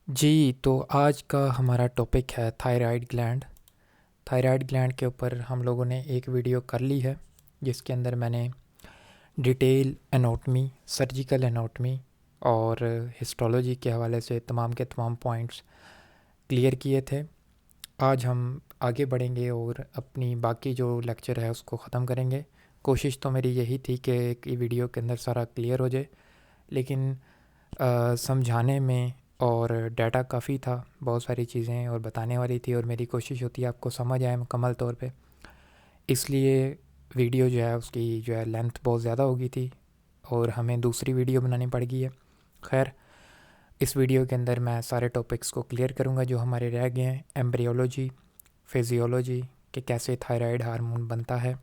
जी, तो आज का हमारा टॉपिक है थायराइड ग्लैंड। थायराइड ग्लैंड के ऊपर हम लोगों ने एक वीडियो कर ली है जिसके अंदर मैंने डिटेल एनाटॉमी, सर्जिकल एनाटॉमी और हिस्टोलॉजी के हवाले से तमाम के तमाम पॉइंट्स क्लियर किए थे। आज हम आगे बढ़ेंगे और अपनी बाकी जो लेक्चर है उसको ख़त्म करेंगे। कोशिश तो मेरी यही थी कि एक वीडियो के अंदर सारा क्लियर हो जाए, लेकिन समझाने में और डाटा काफ़ी था, बहुत सारी चीज़ें और बताने वाली थी और मेरी कोशिश होती है आपको समझ आए मुकम्मल तौर पे। इसलिए वीडियो जो है उसकी जो है लेंथ बहुत ज़्यादा हो गई थी और हमें दूसरी वीडियो बनानी पड़ गई है। खैर, इस वीडियो के अंदर मैं सारे टॉपिक्स को क्लियर करूँगा जो हमारे रह गए हैं। एम्ब्रियोलॉजी, फिजियोलॉजी कि कैसे थायराइड हार्मोन बनता है,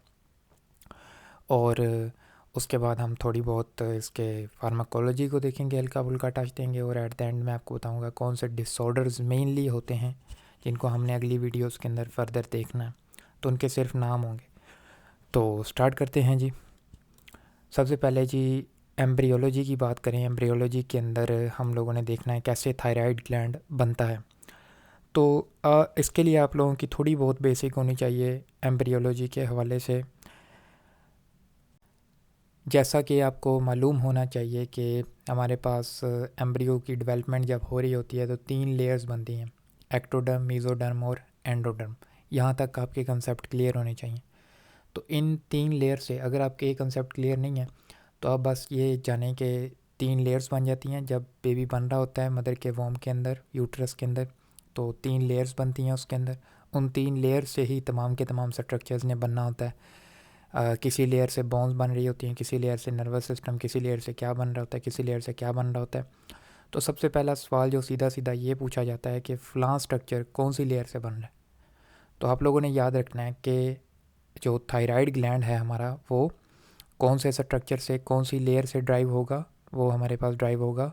और उसके बाद हम थोड़ी बहुत इसके फार्माकोलॉजी को देखेंगे, हल्का फुल्का टच देंगे, और एट द एंड मैं आपको बताऊंगा कौन से डिसऑर्डर्स मेनली होते हैं जिनको हमने अगली वीडियोस के अंदर फर्दर देखना है। तो उनके सिर्फ नाम होंगे। तो स्टार्ट करते हैं जी। सबसे पहले जी, एम्ब्रियोलॉजी की बात करें। एम्ब्रियोलॉजी के अंदर हम लोगों ने देखना है कैसे थायराइड ग्लैंड बनता है। तो इसके लिए आप लोगों की थोड़ी बहुत बेसिक होनी चाहिए एम्ब्रियोलॉजी के हवाले से। जैसा कि आपको मालूम होना चाहिए कि हमारे पास एम्ब्रियो की डेवलपमेंट जब हो रही होती है तो 3 लेयर्स बनती हैं, एक्टोडर्म, मेसोडर्म और एंडोडर्म। यहाँ तक आपके कंसेप्ट क्लियर होने चाहिए। तो इन 3 लेयर से अगर आपके ये कंसेप्ट क्लियर नहीं है तो आप बस ये जानें कि 3 लेयर्स बन जाती हैं जब बेबी बन रहा होता है मदर के वॉम के अंदर, यूट्रस के अंदर। तो 3 लेयर्स बनती हैं उसके अंदर। उन 3 लेयर से ही तमाम के तमाम स्ट्रक्चर्स ने बनना होता है। किसी लेयर से बोन्स बन रही होती हैं, किसी लेयर से नर्वस सिस्टम, किसी लेयर से क्या बन रहा होता है, किसी लेयर से क्या बन रहा होता है। तो सबसे पहला सवाल जो सीधा सीधा ये पूछा जाता है कि फ़लाँ स्ट्रक्चर कौन सी लेयर से बन रहा है। तो आप लोगों ने याद रखना है कि जो थायराइड ग्लैंड है हमारा, वो कौन से स्ट्रक्चर से, कौन सी लेयर से ड्राइव होगा। वो हमारे पास ड्राइव होगा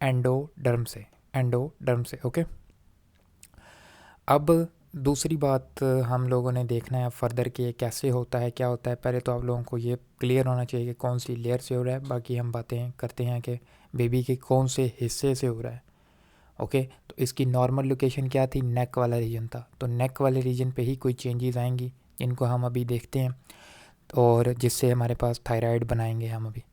एंडोडर्म से। एंडोडर्म से, ओके। अब दूसरी बात हम लोगों ने देखना है फर्दर कि कैसे होता है, क्या होता है। पहले तो आप लोगों को ये क्लियर होना चाहिए कि कौन सी लेयर से हो रहा है। बाकी हम बातें करते हैं कि बेबी के कौन से हिस्से से हो रहा है, ओके। तो इसकी नॉर्मल लोकेशन क्या थी? नेक वाला रीजन था। तो नेक वाले रीजन पे ही कोई चेंजेस आएंगी जिनको हम अभी देखते हैं, और जिससे हमारे पास थायराइड बनाएंगे हम अभी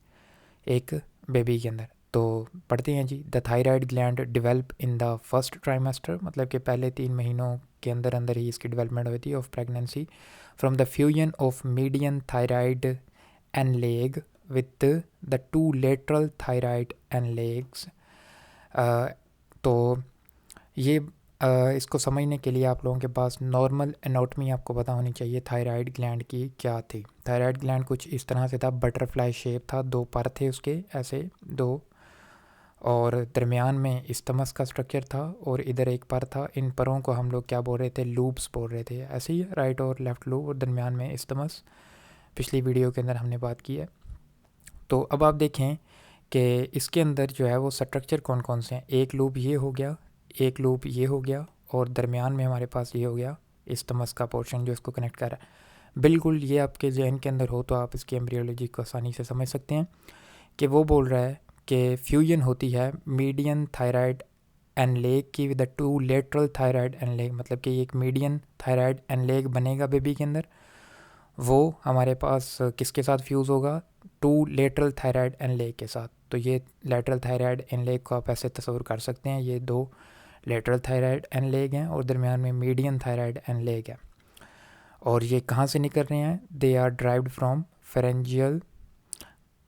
एक बेबी के अंदर। तो पढ़ते हैं जी। The thyroid gland develop in the first trimester, मतलब कि पहले 3 महीनों के अंदर अंदर ही इसकी डेवलपमेंट हुई थी of pregnancy, from the fusion of median thyroid and leg with the 2 lateral thyroid and legs. तो ये इसको समझने के लिए आप लोगों के पास नॉर्मल एनाटॉमी आपको पता होनी चाहिए थायराइड ग्लैंड की क्या थी। थायराइड ग्लैंड कुछ इस तरह से था, बटरफ्लाई शेप था, 2 पर थे उसके, ऐसे 2, और दरमियान में इस्टमस का स्ट्रक्चर था और इधर एक पर था। इन परों को हम लोग क्या बोल रहे थे? लूप्स बोल रहे थे। ऐसे ही राइट और लेफ्ट लूप और दरमियान में इस्टमस। पिछली वीडियो के अंदर हमने बात की है। तो अब आप देखें कि इसके अंदर जो है वो स्ट्रक्चर कौन कौन से हैं। एक लूप ये हो गया, एक लूप ये हो गया, और दरमियान में हमारे पास ये हो गया इस्टमस का पोर्शन जो इसको कनेक्ट कर रहा है। बिल्कुल ये आपके जहन के अंदर हो तो आप इसकी एम्ब्रियोलॉजी को आसानी से समझ सकते हैं कि वो बोल रहा है कि फ्यूजन होती है मीडियन थायराइड एंड लेग की with the 2 lateral thyroid and leg. मतलब कि एक मीडियन थायराइड एंड लेग बनेगा बेबी के अंदर। वो हमारे पास किसके साथ फ्यूज़ होगा? 2 लेटरल थायराइड एंड लेग के साथ। तो ये लेटरल थायराइड एंड लेग को आप ऐसे तस्वर कर सकते हैं, ये 2 लेटरल थायराइड एंड लेग हैं और दरमियान में मीडियन थायराइड एंड लेग है। और ये कहाँ से निकल रहे हैं? They are derived from pharyngeal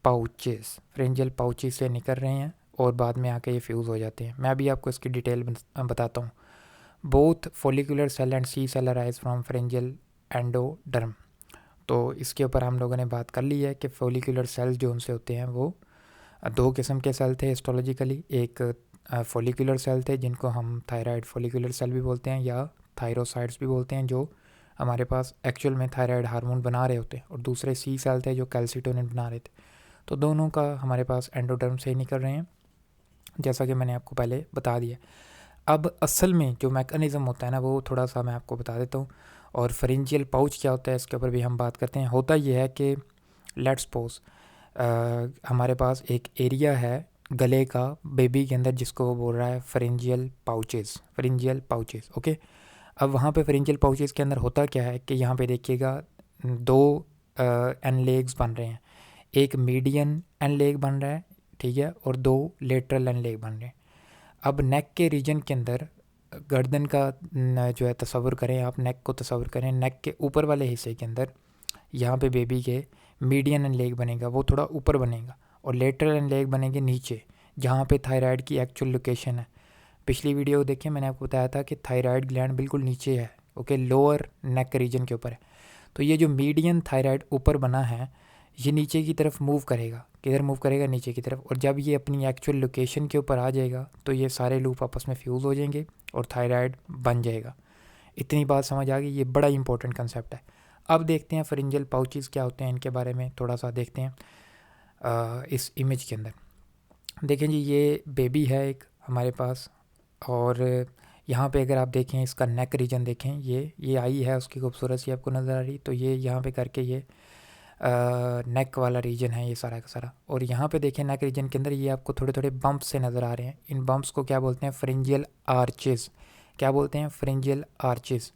pouches. Pharyngeal pouches से निकल रहे हैं और बाद में आके ये फ्यूज़ हो जाते हैं। मैं अभी आपको इसकी डिटेल बताता हूँ। Both follicular cell and C cell arise from pharyngeal endoderm. तो इसके ऊपर हम लोगों ने बात कर ली है कि फोलिकुलर सेल्स जो उनसे होते हैं वो 2 किस्म के सेल थे हिस्टोलॉजिकली। एक फोलिकुलर सेल थे जिनको हम थायराइड फोलिकुलर सेल भी बोलते हैं या थायरोसाइड्स भी बोलते हैं, जो हमारे पास एक्चुअल में थायराइड हार्मोन बना रहे होते हैं। और दूसरे सी सेल थे जो कैल्सिटोनिन बना रहे थे। तो दोनों का हमारे पास एंडोडर्म से ही निकल रहे हैं, जैसा कि मैंने आपको पहले बता दिया। अब असल में जो मैकेनिज़्म होता है ना, वो थोड़ा सा मैं आपको बता देता हूँ। और फेरेंजियल पाउच क्या होता है इसके ऊपर भी हम बात करते हैं। होता ये है कि लेट्स सपोज हमारे पास एक एरिया है गले का बेबी के अंदर, जिसको वो बोल रहा है फेरेंजियल पाउचेस। ओके, अब वहाँ पे फेरेंजियल पाउचेस के अंदर होता क्या है कि यहाँ पे देखिएगा 2 एन लेग्स बन रहे हैं, एक मीडियन एन लेग बन रहा है, ठीक है, और 2 लेटरल एन लेग बन रहे हैं। अब नेक के रीजन के अंदर गर्दन का जो है तस्वुर करें आप, नेक को तस्वुर करें, नेक के ऊपर वाले हिस्से के अंदर यहाँ पे बेबी के मीडियन एंड लेग बनेगा, वो थोड़ा ऊपर बनेगा, और लेटरल एंड लेग बनेंगे नीचे, जहाँ पे थायराइड की एक्चुअल लोकेशन है। पिछली वीडियो देखिए, मैंने आपको बताया था कि थायराइड ग्लैंड बिल्कुल नीचे है, ओके, लोअर नेक रीजन के ऊपर है। तो ये जो मीडियन थायराइड ऊपर बना है, ये नीचे की तरफ मूव करेगा, किधर मूव करेगा, नीचे की तरफ, और जब ये अपनी एक्चुअल लोकेशन के ऊपर आ जाएगा तो ये सारे लूप आपस में फ्यूज़ हो जाएंगे और थायराइड बन जाएगा। इतनी बात समझ आ गई, ये बड़ा इंपॉर्टेंट कंसेप्ट है। अब देखते हैं फेरेंजियल पाउचेस क्या होते हैं, इनके बारे में थोड़ा सा देखते हैं इस इमेज के अंदर। देखें जी, ये बेबी है एक हमारे पास, और यहाँ पे अगर आप देखें इसका नेक रीजन देखें, ये आई है उसकी खूबसूरत सी आपको नज़र आ रही, तो ये यहाँ पे करके ये नेक वाला रीजन है ये सारा का सारा। और यहाँ पे देखें नेक रीजन के अंदर ये आपको थोड़े थोड़े बम्प्स से नज़र आ रहे हैं। इन बम्प्स को क्या बोलते हैं? Pharyngeal arches. क्या बोलते हैं? Pharyngeal arches.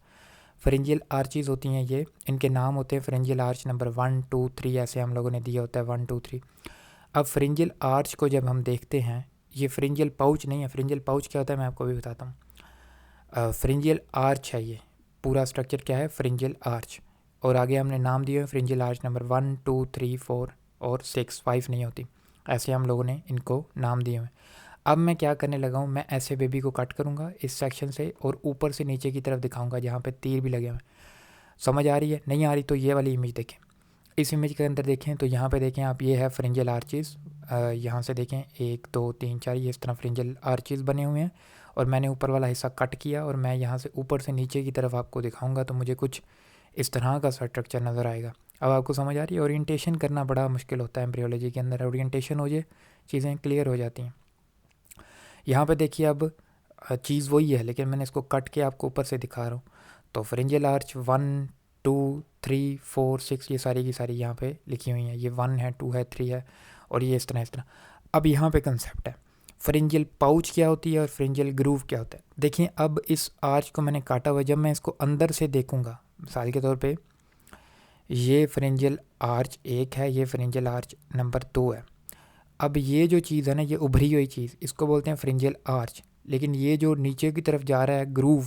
फेरेंजियल आर्चेस होती हैं ये, इनके नाम होते हैं फेरेंजियल आर्च नंबर 1 2 3, ऐसे हम लोगों ने दिया होता है 1 2 3। अब फेरेंजियल आर्च को जब हम देखते हैं, ये फेरेंजियल पाउच नहीं है। फेरेंजियल पाउच क्या होता है मैं आपको भी बताता हूँ। फेरेंजियल आर्च है, ये पूरा स्ट्रक्चर क्या है? Pharyngeal arch. और आगे हमने नाम दिए हैं फेरेंजियल आर्च नंबर 1 2 3 4 और 6, 5 नहीं होती, ऐसे हम लोगों ने इनको नाम दिए हुए। अब मैं क्या करने लगा हूँ, मैं ऐसे बेबी को कट करूँगा इस सेक्शन से और ऊपर से नीचे की तरफ दिखाऊँगा जहाँ पे तीर भी लगे हुए हैं। समझ आ रही है? नहीं आ रही तो ये वाली इमेज देखें। इस इमेज के अंदर देखें तो यहाँ पे देखें आप, ये है फेरेंजियल आर्चेस। यहाँ से देखें 1 2 3 4, ये इस तरह फेरेंजियल आर्चेस बने हुए हैं, और मैंने ऊपर वाला हिस्सा कट किया और मैं यहाँ से ऊपर से नीचे की तरफ आपको दिखाऊंगा तो मुझे कुछ इस तरह का स्ट्रक्चर नज़र आएगा। अब आपको समझ आ रही है? ओरिएंटेशन करना बड़ा मुश्किल होता है एम्ब्रियोलॉजी के अंदर, ओरिएंटेशन हो जाए चीज़ें क्लियर हो जाती हैं। यहाँ पे देखिए, अब चीज़ वही है लेकिन मैंने इसको कट के आपको ऊपर से दिखा रहा हूँ। तो फेरेंजियल आर्च 1 2 3 4 6, ये सारी की सारी यहाँ पे लिखी हुई हैं। ये 1 है, 2 है, 3 है, और ये इस तरह। अब यहाँ पे कंसेप्ट है, फेरेंजियल पाउच क्या होती है और फेरेंजियल ग्रूव क्या होता है। देखिए, अब इस आर्च को मैंने काटा हुआ, जब मैं इसको अंदर से देखूँगा, मिसाल के तौर पे ये फेरेंजियल आर्च 1 है, ये फेरेंजियल आर्च नंबर 2 है। अब ये जो चीज़ है ना, ये उभरी हुई चीज़, इसको बोलते हैं फेरेंजियल आर्च। लेकिन ये जो नीचे की तरफ जा रहा है ग्रूव,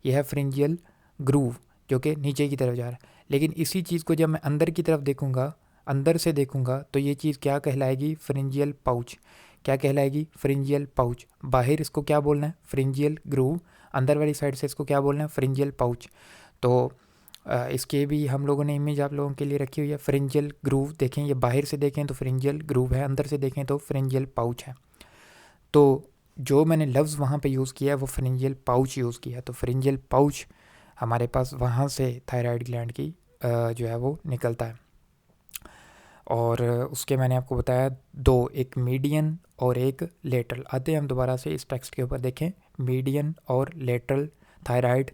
ये है फेरेंजियल ग्रूव, जो कि नीचे की तरफ जा रहा है। लेकिन इसी चीज़ को जब मैं अंदर की तरफ देखूंगा, अंदर से देखूंगा, तो ये चीज़ क्या कहलाएगी? Pharyngeal pouch. क्या कहलाएगी? Pharyngeal pouch. बाहर इसको क्या बोलना है? Pharyngeal groove. अंदर वाली साइड से इसको क्या बोलना है? Pharyngeal pouch. तो इसके भी हम लोगों ने इमेज आप लोगों के लिए रखी हुई है। फेरेंजियल ग्रूव देखें, ये बाहर से देखें तो फेरेंजियल ग्रूव है, अंदर से देखें तो फेरेंजियल पाउच है। तो जो मैंने लफ्ज़ वहाँ पे यूज़ किया है वो फेरेंजियल पाउच यूज़ किया है। तो फेरेंजियल पाउच हमारे पास वहाँ से थायराइड ग्लैंड की जो है वो निकलता है। और उसके मैंने आपको बताया 2, एक मीडियन और एक लेटरल। आते हैं हम दोबारा से इस टेक्स्ट के ऊपर, देखें मीडियन और लेटरल थायराइड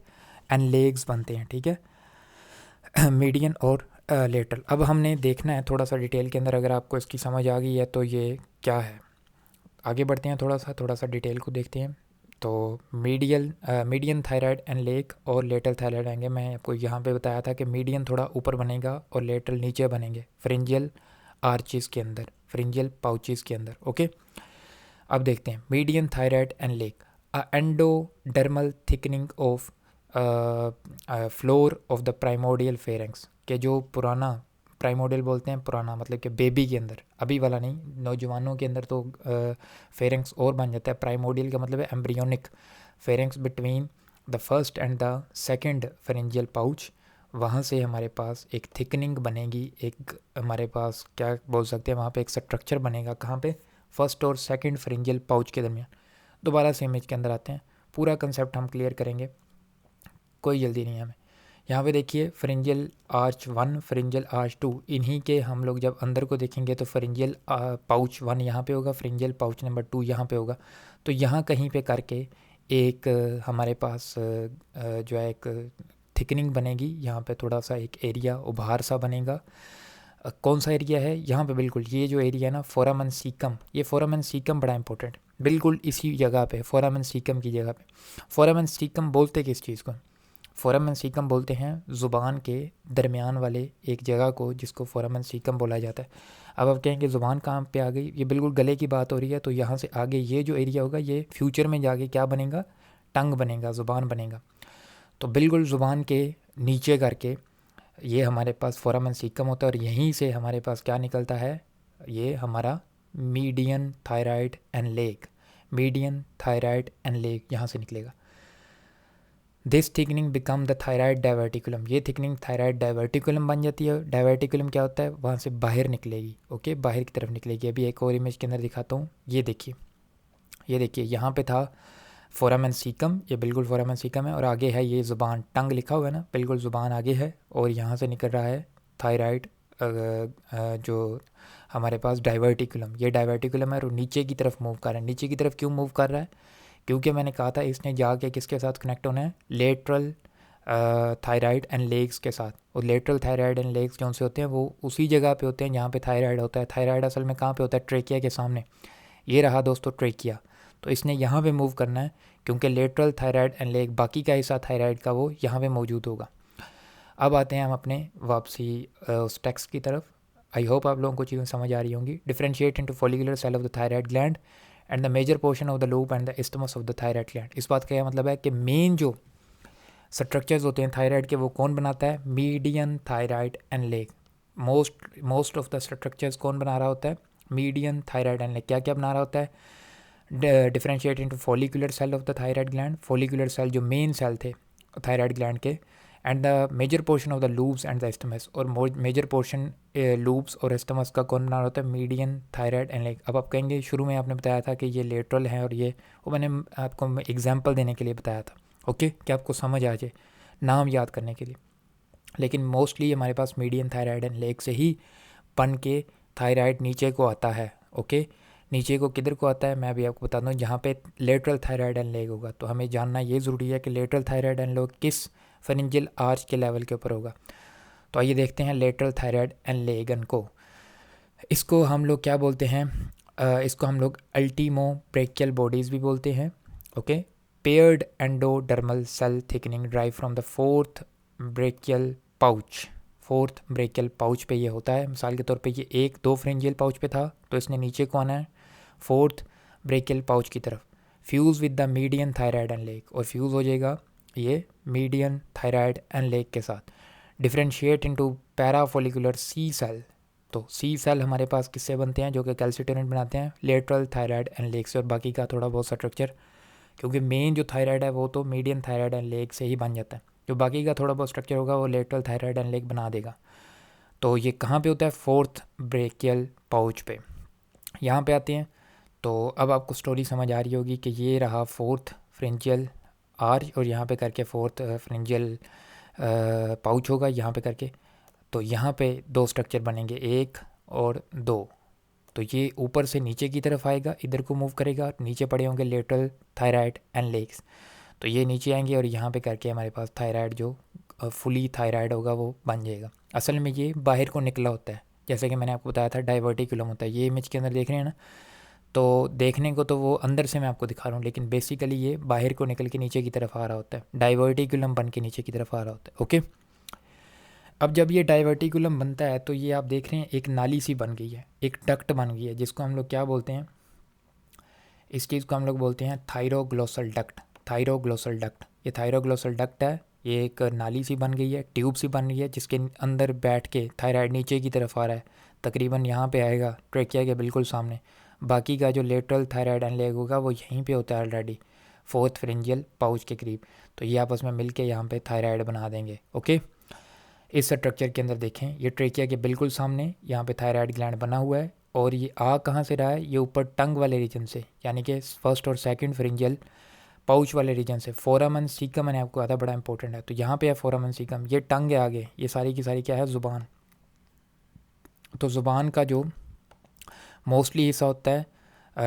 एंड लेग्स बनते हैं, ठीक है, मीडियन और लेटरल। अब हमने देखना है थोड़ा सा डिटेल के अंदर, अगर आपको इसकी समझ आ गई है तो ये क्या है। आगे बढ़ते हैं, थोड़ा सा डिटेल को देखते हैं। तो मीडियन थायराइड एंड लेग और लेटरल थायराइड आएंगे। मैं आपको यहाँ पे बताया था कि मीडियन थोड़ा ऊपर बनेगा और लेटरल नीचे बनेंगे फेरेंजियल आर्चेस के अंदर, फेरेंजियल पाउचेस के अंदर। ओके, अब देखते हैं median thyroid and leg, endodermal thickening of floor of the primordial pharynx, के जो पुराना प्राइमोडियल बोलते हैं, पुराना मतलब कि बेबी के अंदर, अभी वाला नहीं, नौजवानों के अंदर तो फेरेंक्स और बन जाता है। प्राइमोडियल का मतलब है embryonic pharynx between the first and the second pharyngeal pouch. वहाँ से हमारे पास एक थिकनिंग बनेगी, एक हमारे पास क्या बोल सकते हैं, वहाँ पे एक स्ट्रक्चर बनेगा। कहाँ पे? फर्स्ट और सेकंड फेरेंजियल पाउच के दरमियान। दोबारा से इमेज के अंदर आते हैं, पूरा कंसेप्ट हम क्लियर करेंगे, कोई जल्दी नहीं है हमें। यहाँ पे देखिए फेरेंजियल आर्च 1, फेरेंजियल आर्च 2, इन्हीं के हम लोग जब अंदर को देखेंगे तो फेरेंजियल पाउच 1 यहाँ पे होगा, फेरेंजियल पाउच नंबर 2 यहाँ पे होगा। तो यहाँ कहीं पे करके एक हमारे पास जो है एक थिकनिंग बनेगी, यहाँ पे थोड़ा सा एक एरिया उभार सा बनेगा कौन सा एरिया है यहाँ पे, बिल्कुल ये जो एरिया है ना फोरामन सीकम, ये फोरामन सीकम बड़ा इंपॉर्टेंट, बिल्कुल इसी जगह पे फोरामन सीकम की जगह पे। फोरामन सीकम बोलते किस चीज़ को, फोरामन सीकम बोलते हैं ज़ुबान के दरमियान वाले एक जगह को, जिसको फोरामन सीकम बोला जाता है। अब आप कहेंगे ज़ुबान कहाँ पे आ गई, ये बिल्कुल गले की बात हो रही है, तो यहाँ से आगे ये जो एरिया होगा ये फ्यूचर में जाके क्या बनेगा, टंग बनेगा, ज़ुबान बनेगा। तो बिल्कुल ज़ुबान के नीचे करके ये हमारे पास फोरामन सीकम होता है, और यहीं से हमारे पास क्या निकलता है, ये हमारा median thyroid and leg, median thyroid and leg यहाँ से निकलेगा। This thickening become the thyroid diverticulum, ये थिकनिंग थायराइड डायवर्टिकुलम बन जाती है। डायवर्टिकुलम क्या होता है, वहाँ से बाहर निकलेगी, ओके, बाहर की तरफ निकलेगी। अभी एक और इमेज के अंदर दिखाता हूँ, ये देखिए, ये देखिए यहाँ पे था फोरामन सीकम, ये बिल्कुल फोरामन सीकम है, और आगे है ये ज़ुबान, टंग लिखा हुआ है ना, बिल्कुल ज़ुबान आगे है, और यहाँ से निकल रहा है थायराइड जो हमारे पास डायवर्टिकुलम, ये डायवर्टिकुलम है, और नीचे की तरफ मूव कर रहा है। नीचे की तरफ क्यों मूव कर रहा है, क्योंकि मैंने कहा था इसने जाके किसके साथ कनेक्ट होना है, लेटरल थायराइड एंड लेग्स के साथ। और लेटरल थायराइड एंड लेग्स कौन से होते हैं, वो उसी जगह पे होते हैं जहाँ पे थायराइड होता है। थायराइड असल में कहाँ पे होता है, ट्रेकिया के सामने, ये रहा दोस्तों ट्रेकिया। तो इसने यहाँ पे मूव करना है, क्योंकि लेटरल थायराइड एंड लेग, बाकी का हिस्सा थायराइड का वो यहाँ पे मौजूद होगा। अब आते हैं हम अपने वापसी उस टेक्स्ट की तरफ। आई होप आप लोगों को चीज़ें समझ आ रही होंगी। Differentiate into follicular cell of the thyroid gland and the major portion of the lobe and the isthmus of the thyroid gland. इस बात का यह मतलब है कि मेन जो स्ट्रक्चर्स होते हैं थायराइड के, वो कौन बनाता है, median thyroid and leg. Most of the structures कौन बना रहा होता है, मीडियन थायराइड एंड लेग। क्या क्या बना रहा होता है, differentiate into follicular cell of the thyroid gland, follicular cell जो मेन सेल थे थायराइड ग्लैंड के, and the major portion of the lobes and the isthmus, और मेजर पोर्शन लूब्स और एस्टमस का कौन बना रहा होता है, मीडियन थायराइड एंड लेग। अब आप कहेंगे शुरू में आपने बताया था कि ये लेटरल है, और ये वो मैंने आपको एग्जांपल देने के लिए बताया था, ओके, कि आपको समझ आ जाए, नाम याद करने के लिए। लेकिन मोस्टली हमारे पास मीडियन थायराइड एंड लेग से ही बन के थायराइड नीचे को आता है, ओके। नीचे को किधर को आता है, मैं अभी आपको बता दूँ, जहाँ पे लेटरल थायराइड एंड लेग होगा। तो हमें जानना ये ज़रूरी है कि लेटरल थायराइड एंड लेग किस फेरेंजियल आर्च के लेवल के ऊपर होगा। तो आइए देखते हैं लेटरल थायराइड एंड लेगन को। इसको हम लोग क्या बोलते हैं, इसको हम लोग अल्टीमो ब्रेकियल बॉडीज़ भी बोलते हैं, okay. Paired endodermal cell thickening derived from the fourth branchial pouch, fourth branchial pouch पे ये होता है। मिसाल के तौर पे ये एक दो फ्रेंजियल पाउच पे था, तो इसने नीचे को आना है फोर्थ ब्रेकियल पाउच की तरफ, fuse with the median thyroid and leg, और फ्यूज़ हो जाएगा ये मीडियन थायराइड एंड लेग के साथ। डिफरेंशिएट इनटू पैराफोलिकुलर सी सेल, तो सी सेल हमारे पास किससे बनते हैं, जो कि कैल्सिटोरेंट बनाते हैं, लेटरल थायराइड एंड लेग से, और बाकी का थोड़ा बहुत स्ट्रक्चर, क्योंकि मेन जो थायराइड है वो तो मीडियन थायराइड एंड लेग से ही बन जाता है, जो बाकी का थोड़ा बहुत स्ट्रक्चर होगा वो लेटरल थायराइड एंड लेग बना देगा। तो ये कहाँ पे होता है, फोर्थ ब्रेकियल पाउच पे। यहाँ पे आते हैं, तो अब आपको स्टोरी समझ आ रही होगी कि ये रहा फोर्थ फ्रेंजियल आर्च, और यहाँ पे करके फोर्थ फ्रेंजियल पाउच होगा यहाँ पे करके। तो यहाँ पे दो स्ट्रक्चर बनेंगे, एक और दो। तो ये ऊपर से नीचे की तरफ आएगा, इधर को मूव करेगा, नीचे पड़े होंगे लेटरल थायराइड एंड लेग्स, तो ये नीचे आएंगे, और यहाँ पे करके हमारे पास थायराइड जो फुली थायराइड होगा वो बन जाएगा। असल में ये बाहर को निकला होता है, जैसे कि मैंने आपको बताया था डाइवर्टिकुलम होता है। ये इमेज के अंदर देख रहे हैं ना, तो देखने को तो वो अंदर से मैं आपको दिखा रहा हूँ, लेकिन बेसिकली ये बाहर को निकल के नीचे की तरफ आ रहा होता है, डाइवर्टिकुलम बन के नीचे की तरफ आ रहा होता है, ओके। अब जब ये डाइवर्टिकुलम बनता है, तो ये आप देख रहे हैं एक नाली सी बन गई है, एक डक्ट बन गई है, जिसको हम लोग क्या बोलते हैं, इस चीज़ को हम लोग बोलते हैं थायरोग्लोसल डक्ट। थायरोग्लोसल डक्ट, ये थायरोग्लोसल डक्ट है, ये एक नाली सी बन गई है, ट्यूब सी बन गई है, जिसके अंदर बैठ के थायराइड नीचे की तरफ आ रहा है, तकरीबन यहाँ पे आएगा ट्रेकिया के बिल्कुल सामने। बाकी का जो लेटरल थायराइड एंड लेग होगा वो यहीं पे होता है ऑलरेडी, फोर्थ फ्रेंजियल पाउच के करीब। तो ये आपस में मिल के यहाँ पे थायराइड बना देंगे, ओके। इस स्ट्रक्चर के अंदर देखें, ये ट्रेकिया के बिल्कुल सामने यहाँ पे थायराइड ग्लैंड बना हुआ है, और ये आ कहाँ से रहा है, ये ऊपर टंग वाले रीजन से, यानी कि फर्स्ट और सेकंड फ्रेंजियल पाउच वाले रीजन से। फोरामन सीकम मैंने आपको कहा था बड़ा इंपॉर्टेंट है, तो यहाँ पे है फोरामन सीकम, ये टंग है आगे, ये सारी की सारी क्या है, ज़ुबान। तो ज़ुबान का जो मोस्टली हिस्सा होता है,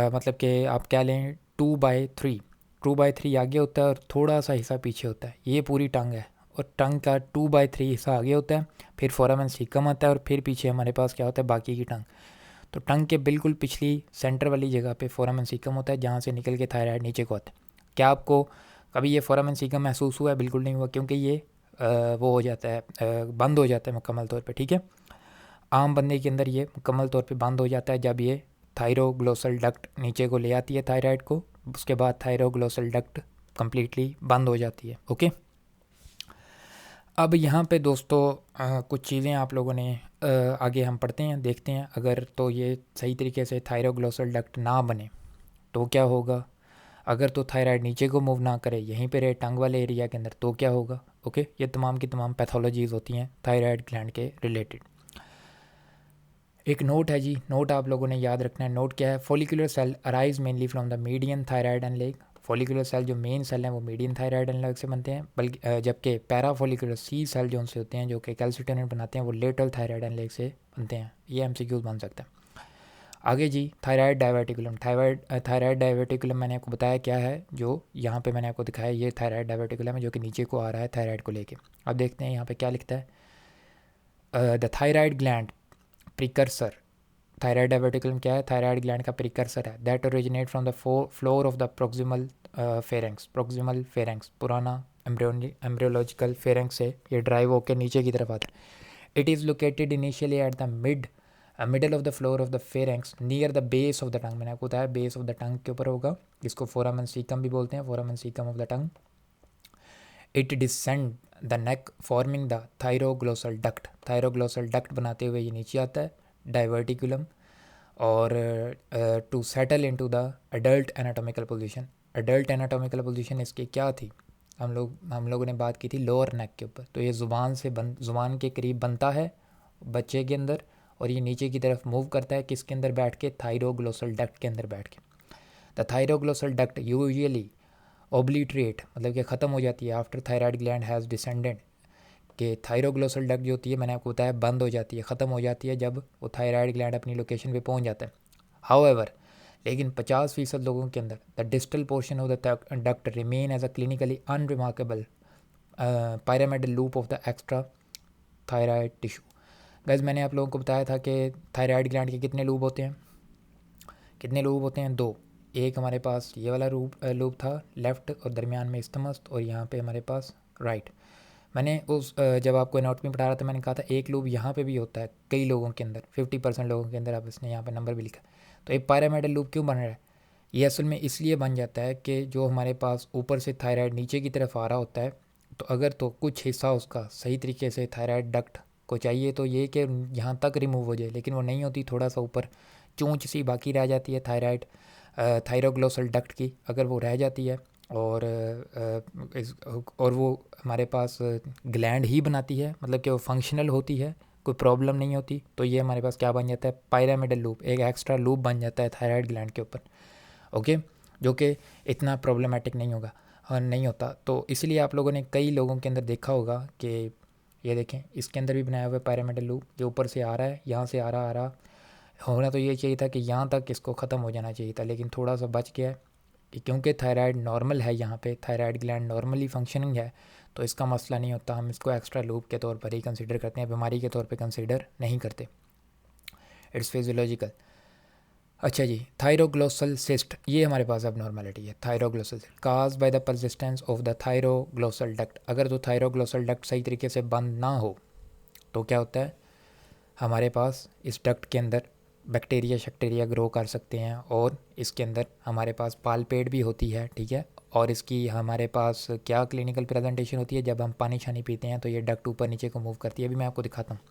मतलब कि आप कह लें 2/3 आगे होता है, और थोड़ा सा हिस्सा पीछे होता है, ये पूरी टंग है, और टंग का 2/3 हिस्सा आगे होता है, फिर फोरामेन सीकम आता है और फिर पीछे हमारे पास क्या होता है, बाकी की टंग। तो टंग के बिल्कुल पिछली सेंटर वाली जगह पे फोरामेन सीकम होता है, जहाँ से निकल के थायराइड नीचे को आता है। क्या आपको कभी ये फोरामेन सीकम महसूस हुआ है? बिल्कुल नहीं हुआ, क्योंकि ये वो हो जाता है, बंद हो जाता है मुकम्मल तौर पे, ठीक है। आम बंदे के अंदर ये मुकम्मल तौर पे बंद हो जाता है जब ये थायरोग्लोसल डक्ट नीचे को ले आती है थायराइड को, उसके बाद थायरोग्लोसल डक्ट कम्प्लीटली बंद हो जाती है। ओके, अब यहाँ पे दोस्तों कुछ चीज़ें आप लोगों ने आगे हम पढ़ते हैं, देखते हैं। अगर तो ये सही तरीके से थायरोग्लोसल डक्ट ना बने तो क्या होगा, अगर तो थायराइड नीचे को मूव ना करे, यहीं पे रहे टंग वाले एरिया के अंदर, तो क्या होगा। ओके, ये तमाम की तमाम पैथोलॉजीज़ होती हैं थायराइड ग्लैंड के रिलेटेड। एक नोट है जी, नोट आप लोगों ने याद रखना है। नोट क्या है, follicular cell arise mainly from the median thyroid anlage. Follicular cell जो मेन सेल हैं वो मीडियन थायराइड एंड लेग से बनते हैं, बल्कि जबकि पैराफॉलिकुलर सी सेल जो उनसे होते हैं, जो कि कैल्सिटोनिन बनाते हैं, वो लेटरल थायराइड एंड लेग से बनते हैं। ये एमसीक्यूज बन सकता है। आगे जी, थायराइड डायवर्टिकुलम। थायराइड डायवर्टिकुलम मैंने आपको बताया क्या है, जो यहाँ पे मैंने आपको दिखाया, ये थायराइड डायवर्टिकुलम है जो कि नीचे को आ रहा है थायराइड को लेके। अब देखते हैं यहाँ पे क्या लिखता है, the thyroid gland precursor. Thyroid diverticulum क्या है, थायराइड ग्लैंड का प्रिकर्सर है। That originate from the floor of the proximal pharynx. Proximal pharynx पुराना एम्ब्रियोलॉजिकल फेरेंक्स से ये ड्राइव होकर नीचे की तरफ आता है। It is located initially at the middle of the floor of the pharynx near the base of the टंग। मैंने आपको बताया बेस ऑफ द टंग के ऊपर होगा, इसको फोरामेन सीकम भी बोलते हैं, foramen cecum of the tongue. It descend the neck forming the thyroglossal duct. Thyroglossal duct बनाते हुए ये नीचे आता है डाइवर्टिकुलम, और to settle into the adult anatomical position. Adult anatomical position इसकी क्या थी, हम लोगों ने बात की थी लोअर नेक के ऊपर। तो ये ज़ुबान के करीब बनता है बच्चे के अंदर, और ये नीचे की तरफ मूव करता है किसके अंदर बैठ के, थायरोग्लोसल डक्ट के अंदर बैठ के। द थायरोग्लोसल डक्ट यूजुअली ओब्लिटरेट, मतलब कि ख़त्म हो जाती है after thyroid gland has descended. कि थायरोग्लोसल डक्ट जो होती है, मैंने आपको बताया, बंद हो जाती है, ख़त्म हो जाती है जब वो थायराइड ग्लैंड अपनी लोकेशन पे पहुंच जाता है। हाउएवर, लेकिन 50% लोगों के अंदर the distal portion of the duct remain as a clinically unremarkable pyramidal lobe of the extra thyroid tissue. गैस मैंने आप लोगों को बताया था कि थायराइड ग्लैंड के कितने लूप होते हैं, कितने लूप होते हैं, 2। एक हमारे पास ये वाला लूप था लेफ़्ट, और दरमियान में इस्तमस्त, और यहाँ पे हमारे पास राइट। मैंने जब आपको एनाटॉमी पढ़ा रहा था, मैंने कहा था एक लूप यहाँ पे भी होता है कई लोगों के अंदर, 50% लोगों के अंदर। आप इसने यहाँ पे नंबर भी लिखा। तो एक पायरामिडल लूप क्यों बन रहा है, ये असल में इसलिए बन जाता है कि जो हमारे पास ऊपर से थायराइड नीचे की तरफ आ रहा होता है, तो अगर तो कुछ हिस्सा उसका सही तरीके से थायराइड डक्ट को चाहिए तो ये कि यहाँ तक रिमूव हो जाए, लेकिन वो नहीं होती, थोड़ा सा ऊपर चूंच सी बाकी रह जाती है थायरोग्लोसल डक्ट की। अगर वो रह जाती है और और वो हमारे पास ग्लैंड ही बनाती है, मतलब कि वो फंक्शनल होती है, कोई प्रॉब्लम नहीं होती, तो ये हमारे पास क्या बन जाता है, पायरामिडल लूप, एक एक्स्ट्रा लूप बन जाता है थायराइड ग्लैंड के ऊपर। ओके, जो कि इतना प्रॉब्लमेटिक नहीं होगा और नहीं होता। तो इसलिए आप लोगों ने कई लोगों के अंदर देखा होगा कि ये देखें, इसके अंदर भी बनाया हुआ है पायरामिडल लूप, जो ऊपर से आ रहा है, यहाँ से आ रहा होना तो ये चाहिए था कि यहाँ तक इसको ख़त्म हो जाना चाहिए था, लेकिन थोड़ा सा बच गया है क्योंकि थायराइड नॉर्मल है, यहाँ पे थायराइड ग्लैंड नॉर्मली फंक्शनिंग है, तो इसका मसला नहीं होता। हम इसको एक्स्ट्रा लूप के तौर पर ही कंसिडर करते हैं, बीमारी के तौर पे कंसिडर नहीं करते। It's physiological. अच्छा जी, थायरोग्लोसल सिस्ट, ये हमारे पास अब नॉर्मलिटी है। Thyroglossal cyst cause by the persistence of the thyroglossal duct. अगर तो थायरोग्लोसल डक्ट सही तरीके से बंद ना हो तो क्या होता है, हमारे पास इस डक्ट के अंदर बैक्टीरिया ग्रो कर सकते हैं, और इसके अंदर हमारे पास पालपेट भी होती है, ठीक है। और इसकी हमारे पास क्या क्लिनिकल प्रेजेंटेशन होती है, जब हम पानी छानी पीते हैं तो ये डक्ट ऊपर नीचे को मूव करती है, अभी मैं आपको दिखाता हूँ।